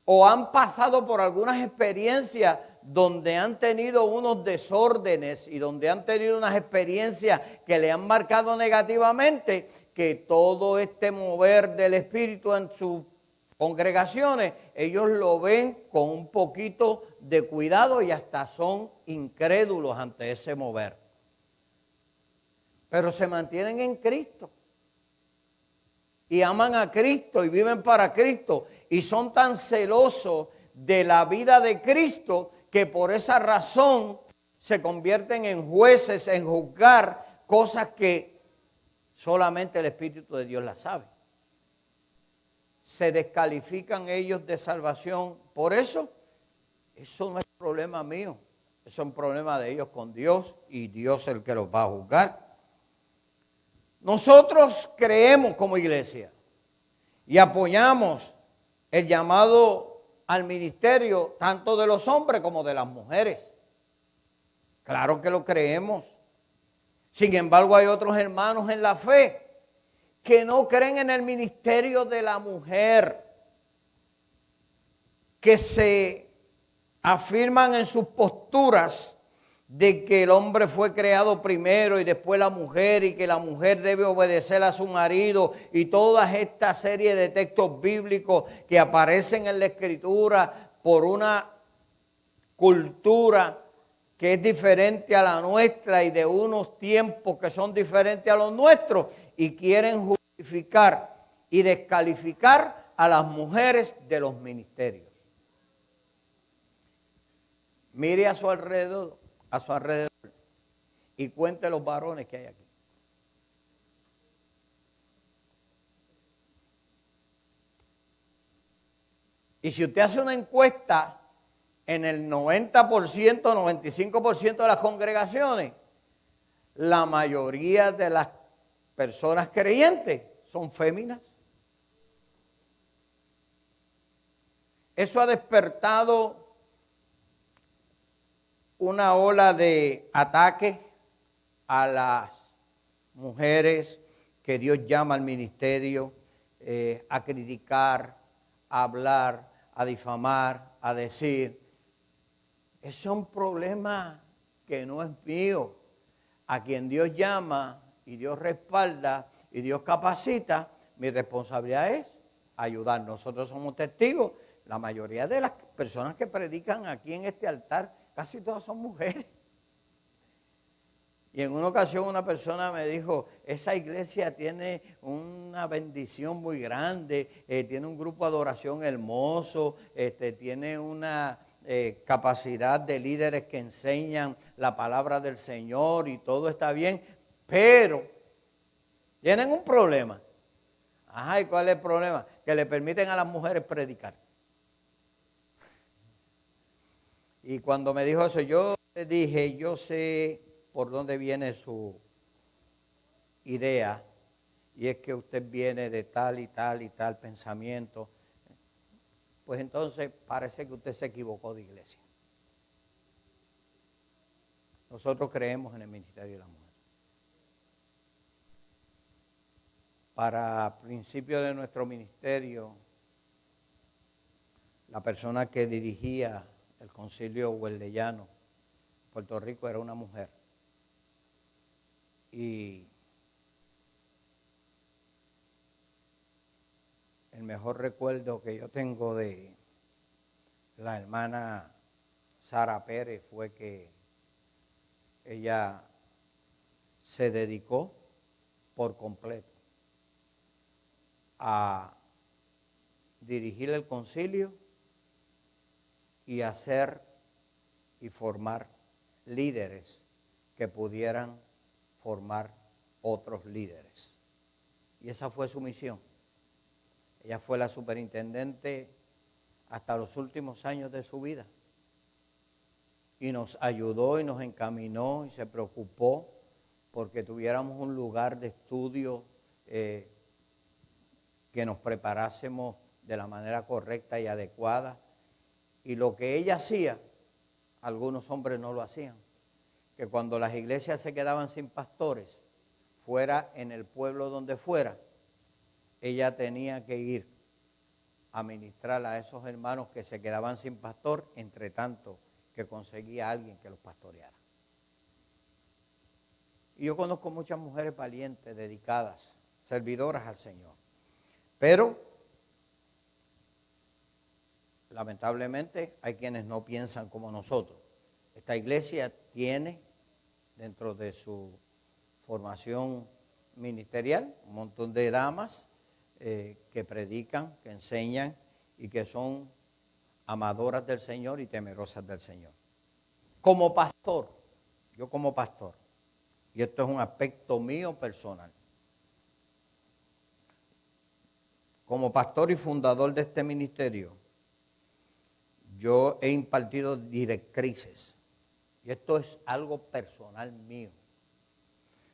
O han pasado por algunas experiencias donde han tenido unos desórdenes y donde han tenido unas experiencias que le han marcado negativamente, que todo este mover del Espíritu en sus congregaciones, ellos lo ven con un poquito de cuidado y hasta son incrédulos ante ese mover. Pero se mantienen en Cristo y aman a Cristo y viven para Cristo y son tan celosos de la vida de Cristo que por esa razón se convierten en jueces, en juzgar cosas que solamente el Espíritu de Dios las sabe. Se descalifican ellos de salvación. Por eso no es problema mío, es un problema de ellos con Dios y Dios es el que los va a juzgar. Nosotros creemos como iglesia y apoyamos el llamado al ministerio tanto de los hombres como de las mujeres. Claro que lo creemos. Sin embargo, hay otros hermanos en la fe que no creen en el ministerio de la mujer, que se afirman en sus posturas de que el hombre fue creado primero y después la mujer y que la mujer debe obedecer a su marido y toda esta serie de textos bíblicos que aparecen en la Escritura por una cultura que es diferente a la nuestra y de unos tiempos que son diferentes a los nuestros y quieren justificar y descalificar a las mujeres de los ministerios. Mire a su alrededor y cuente los varones que hay aquí. Y si usted hace una encuesta en el 90%, 95% de las congregaciones, la mayoría de las personas creyentes son féminas. Eso ha despertado una ola de ataque a las mujeres que Dios llama al ministerio, a criticar, a hablar, a difamar, a decir. Eso es un problema que no es mío. A quien Dios llama y Dios respalda y Dios capacita, mi responsabilidad es ayudar. Nosotros somos testigos. La mayoría de las personas que predican aquí en este altar, casi todas son mujeres. Y en una ocasión una persona me dijo, esa iglesia tiene una bendición muy grande, tiene un grupo de adoración hermoso, tiene una capacidad de líderes que enseñan la palabra del Señor y todo está bien, pero tienen un problema. Ajá, ¿y cuál es el problema? Que le permiten a las mujeres predicar. Y cuando me dijo eso, yo le dije, yo sé por dónde viene su idea y es que usted viene de tal y tal y tal pensamiento, pues entonces parece que usted se equivocó de iglesia. Nosotros creemos en el ministerio de la mujer. Para principio de nuestro ministerio, la persona que dirigía el concilio huerdellano en Puerto Rico era una mujer. Y el mejor recuerdo que yo tengo de la hermana Sara Pérez fue que ella se dedicó por completo a dirigir el concilio y hacer y formar líderes que pudieran formar otros líderes. Y esa fue su misión. Ella fue la superintendente hasta los últimos años de su vida. Y nos ayudó y nos encaminó y se preocupó porque tuviéramos un lugar de estudio que nos preparásemos de la manera correcta y adecuada. Y lo que ella hacía, algunos hombres no lo hacían. Que cuando las iglesias se quedaban sin pastores, fuera en el pueblo donde fuera, ella tenía que ir a ministrar a esos hermanos que se quedaban sin pastor, entre tanto que conseguía a alguien que los pastoreara. Y yo conozco muchas mujeres valientes, dedicadas, servidoras al Señor. Pero, lamentablemente, hay quienes no piensan como nosotros. Esta iglesia tiene, dentro de su formación ministerial, un montón de damas que predican, que enseñan y que son amadoras del Señor y temerosas del Señor. Como pastor, yo como pastor, y esto es un aspecto mío personal, como pastor y fundador de este ministerio, yo he impartido directrices, y esto es algo personal mío.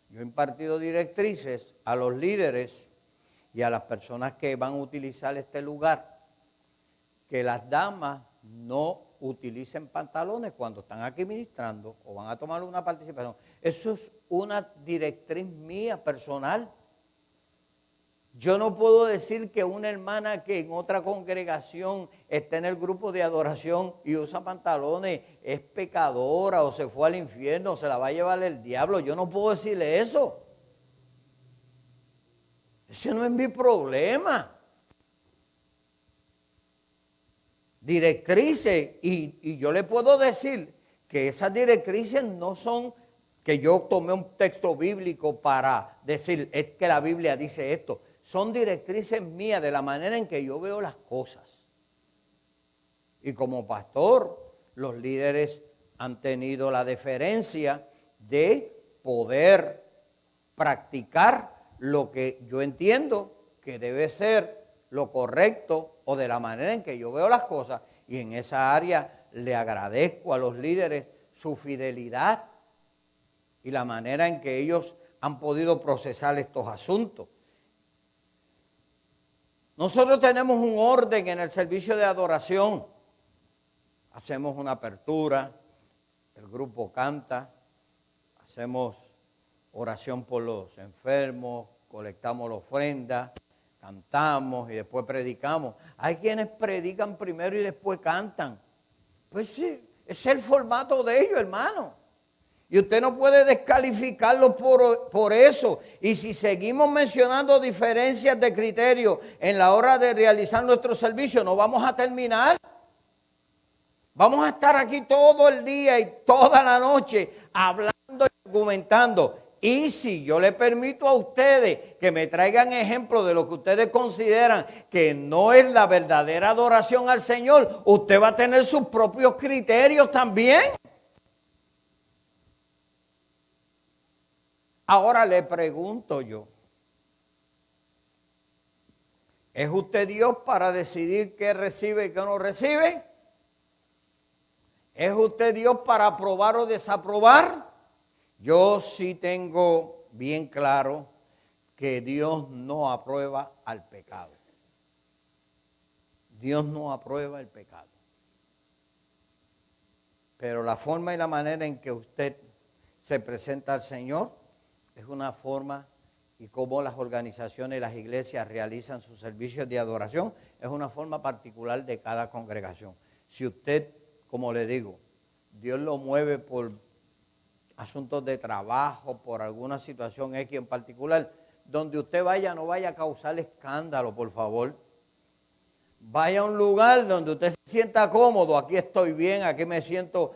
Yo he impartido directrices a los líderes y a las personas que van a utilizar este lugar, que las damas no utilicen pantalones cuando están aquí ministrando o van a tomar una participación. Eso es una directriz mía personal. Yo no puedo decir que una hermana que en otra congregación está en el grupo de adoración y usa pantalones es pecadora o se fue al infierno o se la va a llevar el diablo. Yo no puedo decirle eso. Ese no es mi problema. Directrices, y yo le puedo decir que esas directrices no son que yo tomé un texto bíblico para decir, es que la Biblia dice esto. Son directrices mías de la manera en que yo veo las cosas. Y como pastor, los líderes han tenido la deferencia de poder practicar lo que yo entiendo que debe ser lo correcto o de la manera en que yo veo las cosas. Y en esa área le agradezco a los líderes su fidelidad y la manera en que ellos han podido procesar estos asuntos. Nosotros tenemos un orden en el servicio de adoración. Hacemos una apertura, el grupo canta, hacemos oración por los enfermos, colectamos la ofrenda, cantamos y después predicamos. Hay quienes predican primero y después cantan. Pues sí, es el formato de ellos, hermano. Y usted no puede descalificarlo por eso. Y si seguimos mencionando diferencias de criterio en la hora de realizar nuestro servicio, no vamos a terminar. Vamos a estar aquí todo el día y toda la noche hablando y argumentando. Y si yo le permito a ustedes que me traigan ejemplos de lo que ustedes consideran que no es la verdadera adoración al Señor, usted va a tener sus propios criterios también. Ahora le pregunto yo, ¿es usted Dios para decidir qué recibe y qué no recibe? ¿Es usted Dios para aprobar o desaprobar? Yo sí tengo bien claro que Dios no aprueba al pecado. Dios no aprueba el pecado. Pero la forma y la manera en que usted se presenta al Señor es una forma, y cómo las organizaciones y las iglesias realizan sus servicios de adoración, es una forma particular de cada congregación. Si usted, como le digo, Dios lo mueve por asuntos de trabajo, por alguna situación X en particular, donde usted vaya, no vaya a causar escándalo, por favor. Vaya a un lugar donde usted se sienta cómodo, aquí estoy bien, aquí me siento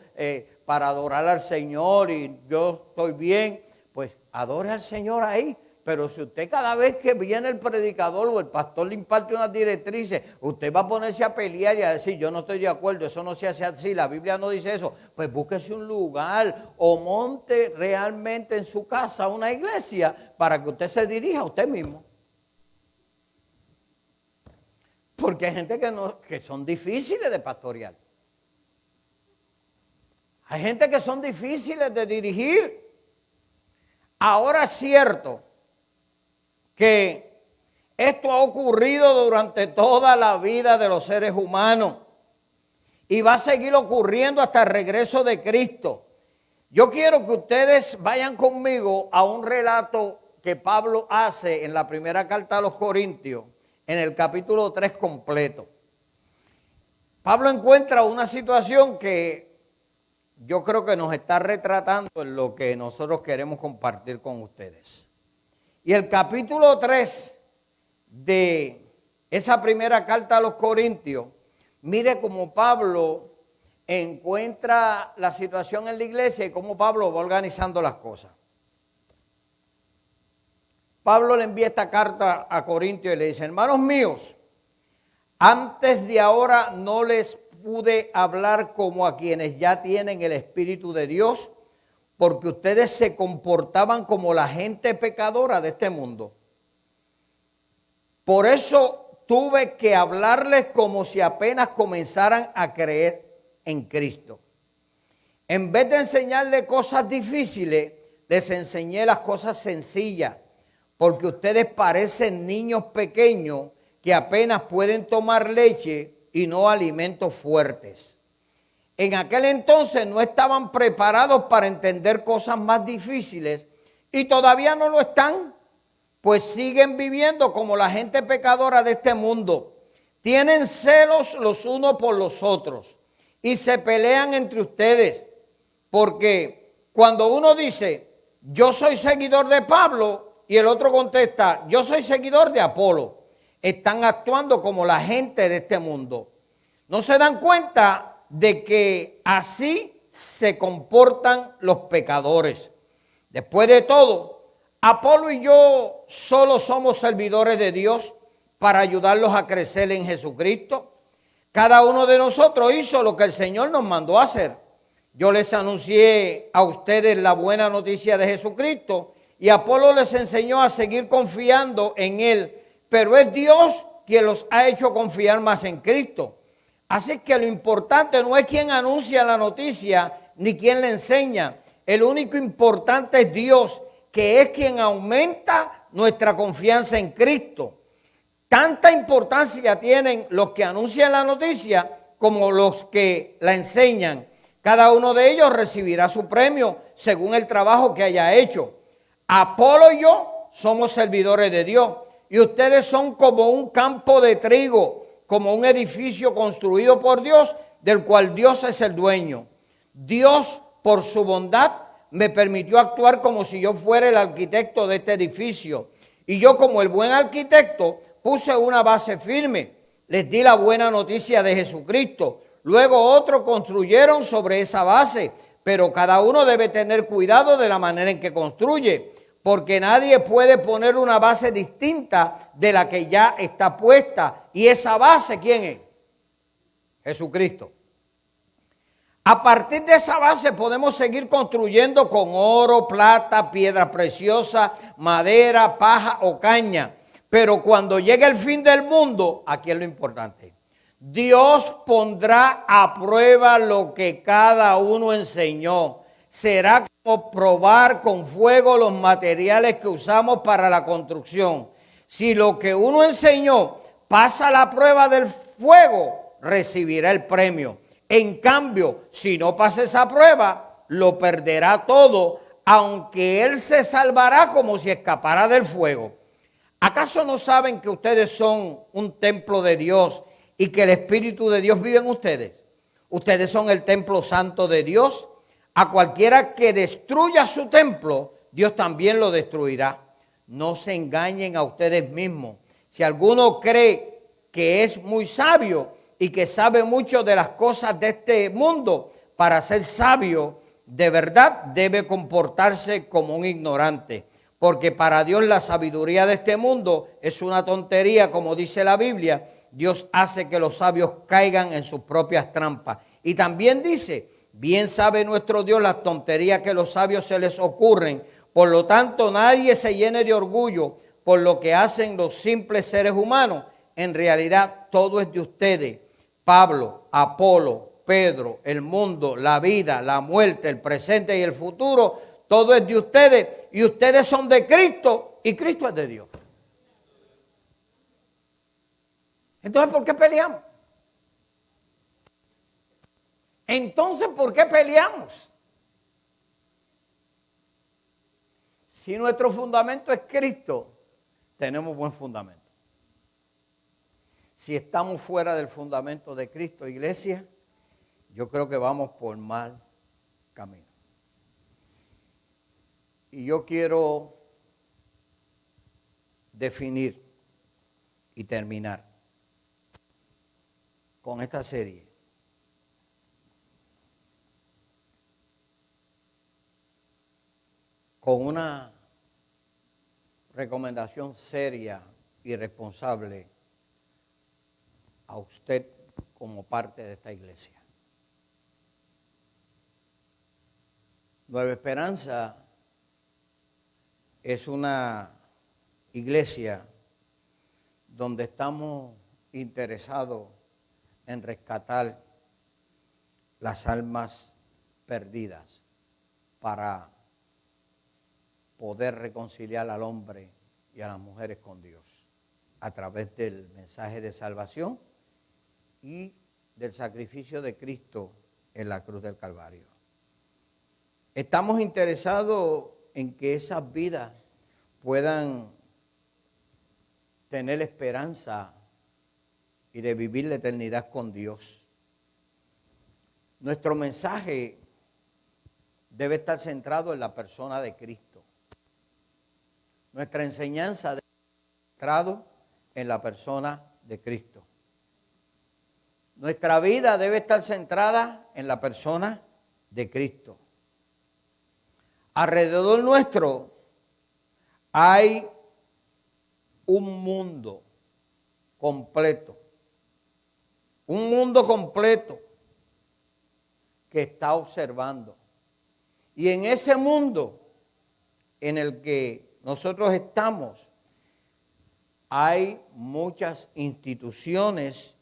para adorar al Señor y yo estoy bien, pues adore al Señor ahí. Pero si usted cada vez que viene el predicador o el pastor le imparte unas directrices, usted va a ponerse a pelear y a decir, yo no estoy de acuerdo, eso no se hace así, la Biblia no dice eso, pues búsquese un lugar o monte realmente en su casa una iglesia para que usted se dirija a usted mismo. Porque hay gente que son difíciles de pastorear. Hay gente que son difíciles de dirigir. Ahora es cierto que esto ha ocurrido durante toda la vida de los seres humanos y va a seguir ocurriendo hasta el regreso de Cristo. Yo quiero que ustedes vayan conmigo a un relato que Pablo hace en la primera carta a los Corintios, en el capítulo 3 completo. Pablo encuentra una situación que yo creo que nos está retratando en lo que nosotros queremos compartir con ustedes. Y el capítulo 3 de esa primera carta a los Corintios, mire cómo Pablo encuentra la situación en la iglesia y cómo Pablo va organizando las cosas. Pablo le envía esta carta a Corintios y le dice, hermanos míos, antes de ahora no les pude hablar como a quienes ya tienen el Espíritu de Dios, porque ustedes se comportaban como la gente pecadora de este mundo. Por eso tuve que hablarles como si apenas comenzaran a creer en Cristo. En vez de enseñarles cosas difíciles, les enseñé las cosas sencillas, porque ustedes parecen niños pequeños que apenas pueden tomar leche y no alimentos fuertes. En aquel entonces no estaban preparados para entender cosas más difíciles y todavía no lo están, pues siguen viviendo como la gente pecadora de este mundo. Tienen celos los unos por los otros y se pelean entre ustedes, porque cuando uno dice, yo soy seguidor de Pablo, y el otro contesta, yo soy seguidor de Apolo, están actuando como la gente de este mundo. No se dan cuenta de que así se comportan los pecadores. Después de todo, Apolo y yo solo somos servidores de Dios para ayudarlos a crecer en Jesucristo. Cada uno de nosotros hizo lo que el Señor nos mandó a hacer. Yo les anuncié a ustedes la buena noticia de Jesucristo y Apolo les enseñó a seguir confiando en Él, pero es Dios quien los ha hecho confiar más en Cristo. Así que lo importante no es quién anuncia la noticia ni quién la enseña. El único importante es Dios, que es quien aumenta nuestra confianza en Cristo. Tanta importancia tienen los que anuncian la noticia como los que la enseñan. Cada uno de ellos recibirá su premio según el trabajo que haya hecho. Apolo y yo somos servidores de Dios y ustedes son como un campo de trigo, como un edificio construido por Dios, del cual Dios es el dueño. Dios, por su bondad, me permitió actuar como si yo fuera el arquitecto de este edificio. Y yo, como el buen arquitecto, puse una base firme. Les di la buena noticia de Jesucristo. Luego otros construyeron sobre esa base, pero cada uno debe tener cuidado de la manera en que construye, porque nadie puede poner una base distinta de la que ya está puesta. ¿Y esa base quién es? Jesucristo. A partir de esa base podemos seguir construyendo con oro, plata, piedra preciosa, madera, paja o caña. Pero cuando llegue el fin del mundo, aquí es lo importante. Dios pondrá a prueba lo que cada uno enseñó. será como probar con fuego los materiales que usamos para la construcción. Si lo que uno enseñó pasa la prueba del fuego, recibirá el premio. En cambio, si no pasa esa prueba, lo perderá todo, aunque él se salvará como si escapara del fuego. ¿Acaso no saben que ustedes son un templo de Dios y que el Espíritu de Dios vive en ustedes? Ustedes son el templo santo de Dios. A cualquiera que destruya su templo, Dios también lo destruirá. No se engañen a ustedes mismos. Si alguno cree que es muy sabio y que sabe mucho de las cosas de este mundo, para ser sabio de verdad debe comportarse como un ignorante. Porque para Dios la sabiduría de este mundo es una tontería, como dice la Biblia. Dios hace que los sabios caigan en sus propias trampas. Y también dice, bien sabe nuestro Dios las tonterías que a los sabios se les ocurren. Por lo tanto, nadie se llene de orgullo por lo que hacen los simples seres humanos. En realidad, todo es de ustedes. Pablo, Apolo, Pedro, el mundo, la vida, la muerte, el presente y el futuro, todo es de ustedes y ustedes son de Cristo y Cristo es de Dios. Entonces, ¿por qué peleamos? Entonces, ¿por qué peleamos? Si nuestro fundamento es Cristo, tenemos buen fundamento. Si estamos fuera del fundamento de Cristo, iglesia, yo creo que vamos por mal camino. Y yo quiero definir y terminar con esta serie. Con una recomendación seria y responsable a usted como parte de esta iglesia. Nueva Esperanza es una iglesia donde estamos interesados en rescatar las almas perdidas para poder reconciliar al hombre y a las mujeres con Dios a través del mensaje de salvación y del sacrificio de Cristo en la cruz del Calvario. Estamos interesados en que esas vidas puedan tener esperanza y de vivir la eternidad con Dios. Nuestro mensaje debe estar centrado en la persona de Cristo. Nuestra enseñanza debe estar centrada en la persona de Cristo. Nuestra vida debe estar centrada en la persona de Cristo. Alrededor nuestro hay un mundo completo que está observando. Y en ese mundo en el que nosotros estamos, hay muchas instituciones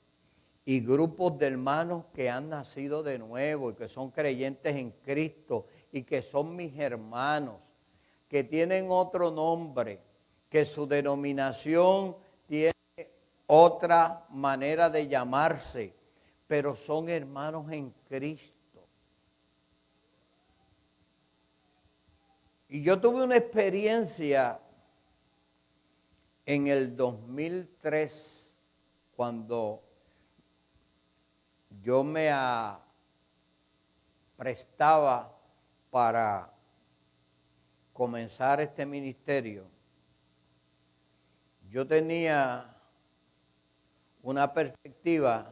y grupos de hermanos que han nacido de nuevo y que son creyentes en Cristo y que son mis hermanos, que tienen otro nombre, que su denominación tiene otra manera de llamarse, pero son hermanos en Cristo. Y yo tuve una experiencia en el 2003, cuando yo me prestaba para comenzar este ministerio. Yo tenía una perspectiva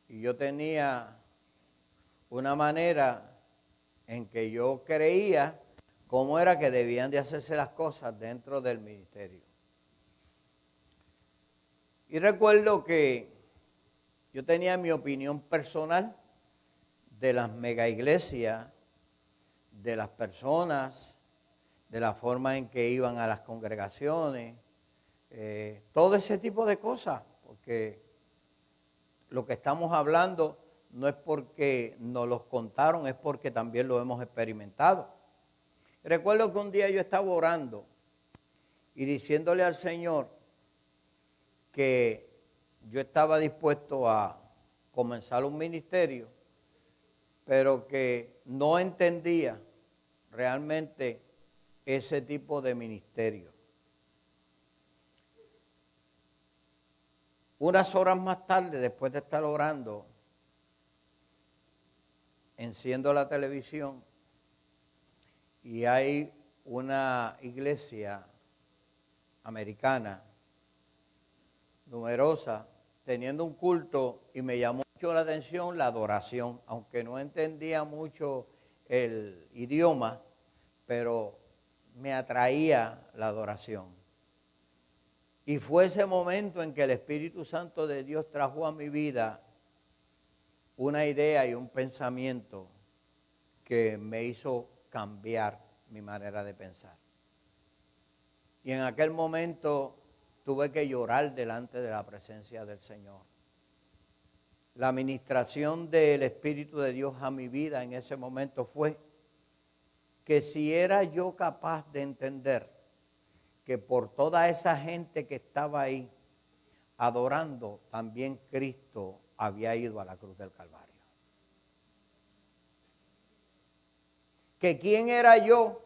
y yo tenía una manera en que yo creía cómo era que debían de hacerse las cosas dentro del ministerio. Y recuerdo que yo tenía mi opinión personal de las mega iglesias, de las personas, de la forma en que iban a las congregaciones, todo ese tipo de cosas, porque lo que estamos hablando no es porque nos los contaron, es porque también lo hemos experimentado. Recuerdo que un día yo estaba orando y diciéndole al Señor que yo estaba dispuesto a comenzar un ministerio, pero que no entendía realmente ese tipo de ministerio. Unas horas más tarde, después de estar orando, enciendo la televisión y hay una iglesia americana numerosa teniendo un culto y me llamó mucho la atención la adoración, aunque no entendía mucho el idioma, pero me atraía la adoración. Y fue ese momento en que el Espíritu Santo de Dios trajo a mi vida una idea y un pensamiento que me hizo cambiar mi manera de pensar. Y en aquel momento tuve que llorar delante de la presencia del Señor. La administración del Espíritu de Dios a mi vida en ese momento fue que si era yo capaz de entender que por toda esa gente que estaba ahí adorando, también Cristo había ido a la cruz del Calvario. Que quién era yo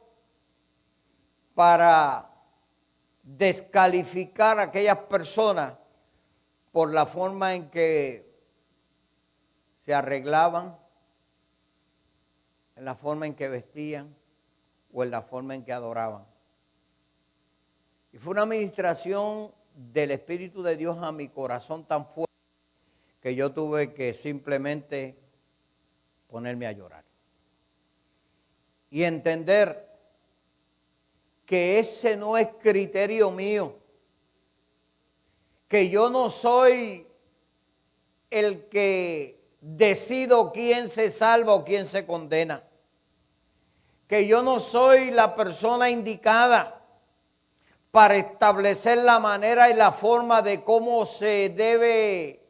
para descalificar a aquellas personas por la forma en que se arreglaban, en la forma en que vestían o en la forma en que adoraban. Y fue una administración del Espíritu de Dios a mi corazón tan fuerte que yo tuve que simplemente ponerme a llorar. Y entender que ese no es criterio mío, que yo no soy el que decido quién se salva o quién se condena, que yo no soy la persona indicada para establecer la manera y la forma de cómo se debe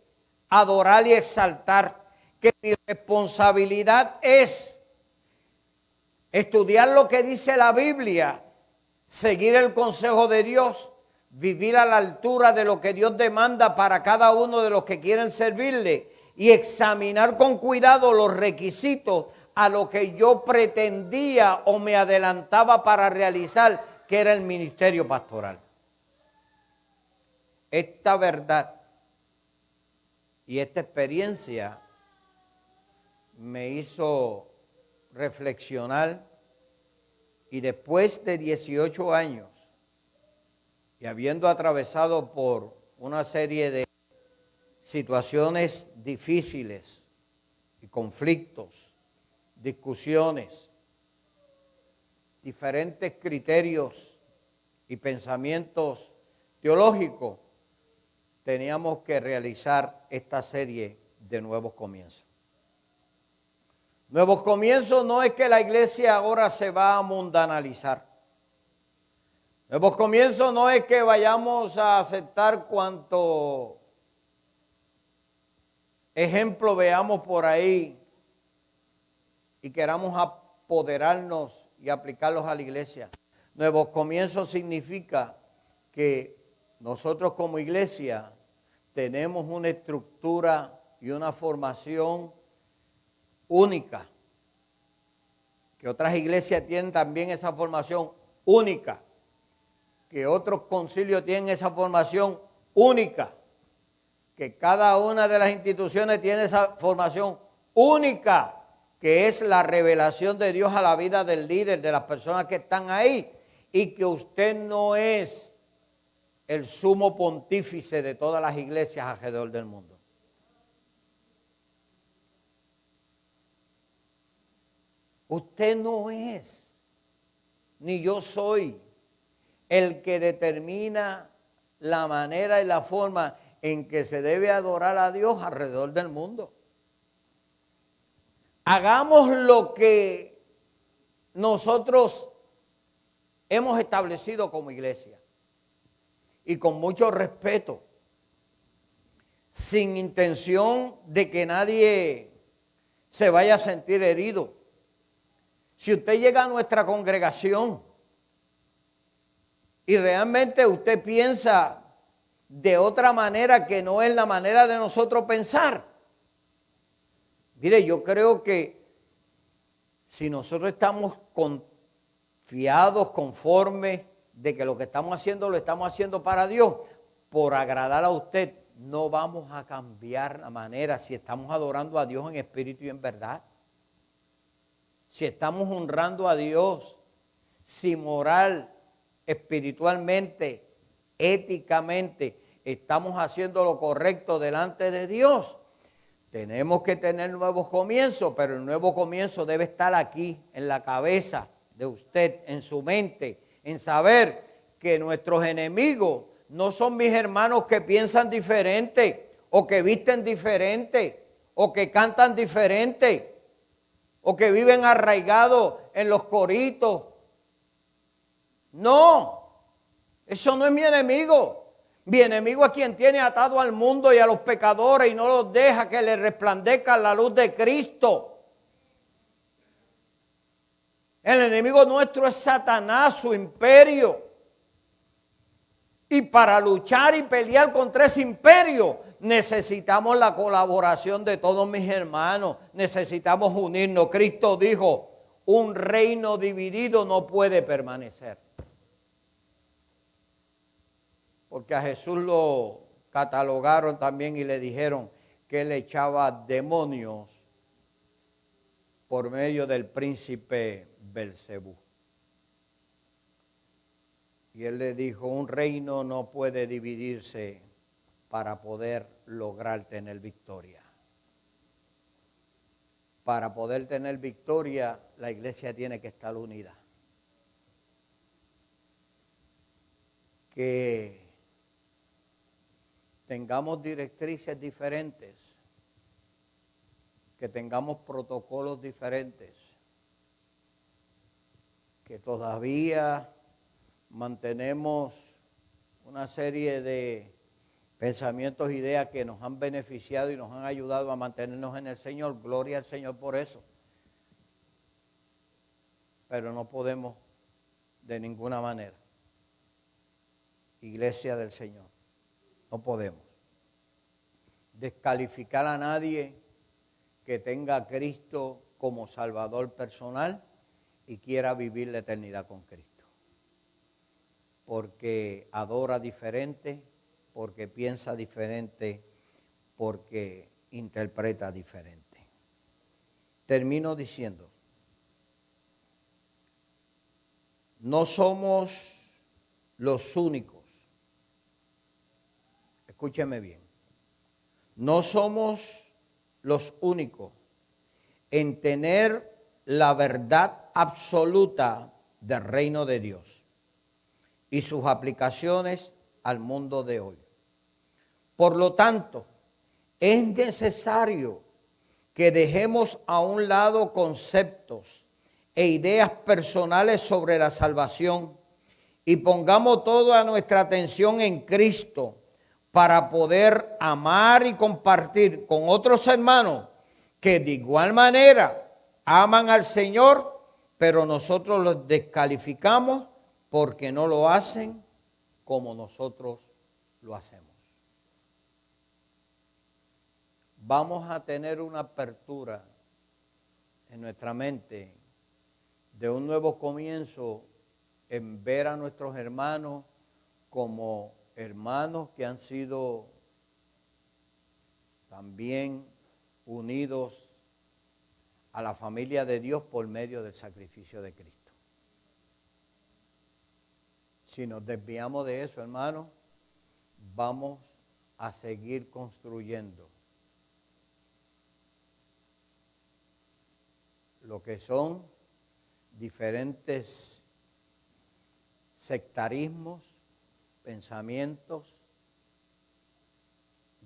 adorar y exaltar, que mi responsabilidad es estudiar lo que dice la Biblia, seguir el consejo de Dios, vivir a la altura de lo que Dios demanda para cada uno de los que quieren servirle y examinar con cuidado los requisitos a lo que yo pretendía o me adelantaba para realizar, que era el ministerio pastoral. Esta verdad y esta experiencia me hizo reflexionar y después de 18 años y habiendo atravesado por una serie de situaciones difíciles y conflictos, discusiones, diferentes criterios y pensamientos teológicos, teníamos que realizar esta serie de nuevos comienzos. Nuevos comienzos no es que la iglesia ahora se va a mundanalizar. Nuevos comienzos no es que vayamos a aceptar cuanto ejemplo veamos por ahí y queramos apoderarnos y aplicarlos a la iglesia. Nuevos comienzos significa que nosotros como iglesia tenemos una estructura y una formación única, que otras iglesias tienen también esa formación única, que otros concilios tienen esa formación única, que cada una de las instituciones tiene esa formación única, que es la revelación de Dios a la vida del líder, de las personas que están ahí, y que usted no es el sumo pontífice de todas las iglesias alrededor del mundo. Usted no es, ni yo soy, el que determina la manera y la forma en que se debe adorar a Dios alrededor del mundo. Hagamos lo que nosotros hemos establecido como iglesia y con mucho respeto, sin intención de que nadie se vaya a sentir herido. Si usted llega a nuestra congregación y realmente usted piensa de otra manera que no es la manera de nosotros pensar, mire, yo creo que si nosotros estamos confiados, conformes de que lo que estamos haciendo lo estamos haciendo para Dios, por agradar a usted, no vamos a cambiar la manera si estamos adorando a Dios en espíritu y en verdad. Si estamos honrando a Dios, si moral, espiritualmente, éticamente, estamos haciendo lo correcto delante de Dios. Tenemos que tener nuevos comienzos, pero el nuevo comienzo debe estar aquí, en la cabeza de usted, en su mente, en saber que nuestros enemigos no son mis hermanos que piensan diferente, o que visten diferente, o que cantan diferente, o que viven arraigados en los coritos. No, eso no es mi enemigo. Mi enemigo es quien tiene atado al mundo y a los pecadores y no los deja que le resplandezca la luz de Cristo. El enemigo nuestro es Satanás, su imperio. Y para luchar y pelear contra ese imperio necesitamos la colaboración de todos mis hermanos. Necesitamos unirnos. Cristo dijo, un reino dividido no puede permanecer. Porque a Jesús lo catalogaron también y le dijeron que él echaba demonios por medio del príncipe Belcebú. Y él le dijo, un reino no puede dividirse para poder lograr tener victoria. Para poder tener victoria, la iglesia tiene que estar unida. Que tengamos directrices diferentes, que tengamos protocolos diferentes, que todavía mantenemos una serie de pensamientos, ideas que nos han beneficiado y nos han ayudado a mantenernos en el Señor. Gloria al Señor por eso. Pero no podemos de ninguna manera. Iglesia del Señor, no podemos descalificar a nadie que tenga a Cristo como Salvador personal y quiera vivir la eternidad con Cristo. Porque adora diferente, porque piensa diferente, porque interpreta diferente. Termino diciendo, no somos los únicos, escúcheme bien, no somos los únicos en tener la verdad absoluta del reino de Dios y sus aplicaciones al mundo de hoy. Por lo tanto, es necesario que dejemos a un lado conceptos e ideas personales sobre la salvación y pongamos toda nuestra atención en Cristo para poder amar y compartir con otros hermanos que de igual manera aman al Señor, pero nosotros los descalificamos porque no lo hacen como nosotros lo hacemos. Vamos a tener una apertura en nuestra mente de un nuevo comienzo en ver a nuestros hermanos como hermanos que han sido también unidos a la familia de Dios por medio del sacrificio de Cristo. Si nos desviamos de eso, hermanos, vamos a seguir construyendo lo que son diferentes sectarismos, pensamientos,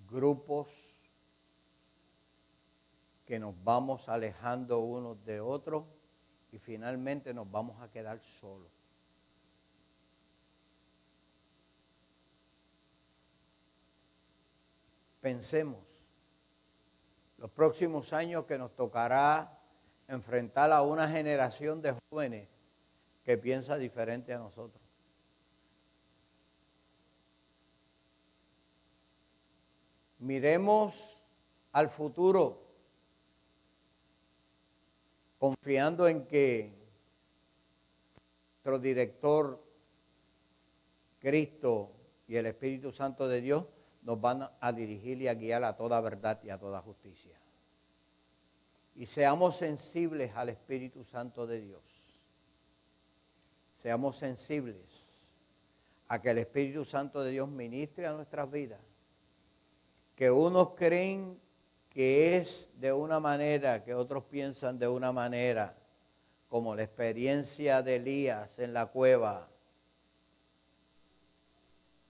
grupos que nos vamos alejando unos de otros y finalmente nos vamos a quedar solos. Pensemos los próximos años que nos tocará enfrentar a una generación de jóvenes que piensa diferente a nosotros. Miremos al futuro confiando en que nuestro director, Cristo y el Espíritu Santo de Dios nos van a dirigir y a guiar a toda verdad y a toda justicia. Y seamos sensibles al Espíritu Santo de Dios. Seamos sensibles a que el Espíritu Santo de Dios ministre a nuestras vidas. Que unos creen que es de una manera, que otros piensan de una manera, como la experiencia de Elías en la cueva.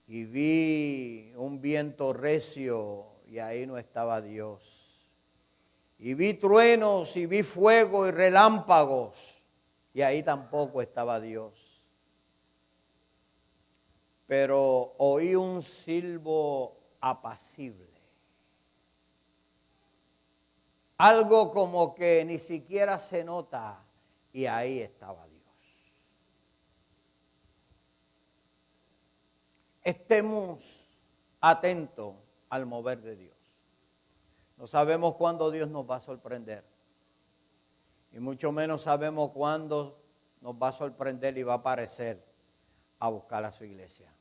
Y vi un viento recio y ahí no estaba Dios. Y vi truenos y vi fuego y relámpagos y ahí tampoco estaba Dios. Pero oí un silbo apacible. Algo como que ni siquiera se nota y ahí estaba Dios. Estemos atentos al mover de Dios. No sabemos cuándo Dios nos va a sorprender. Y mucho menos sabemos cuándo nos va a sorprender y va a aparecer a buscar a su iglesia.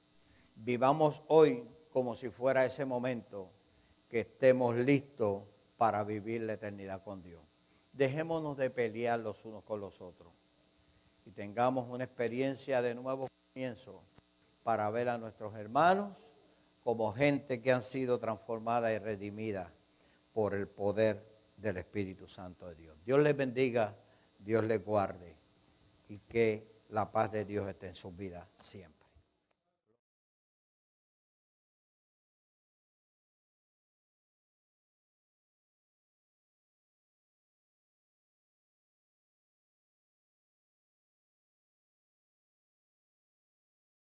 Vivamos hoy como si fuera ese momento que estemos listos para vivir la eternidad con Dios. Dejémonos de pelear los unos con los otros y tengamos una experiencia de nuevo comienzo para ver a nuestros hermanos como gente que han sido transformada y redimida por el poder del Espíritu Santo de Dios. Dios les bendiga, Dios les guarde y que la paz de Dios esté en sus vidas siempre.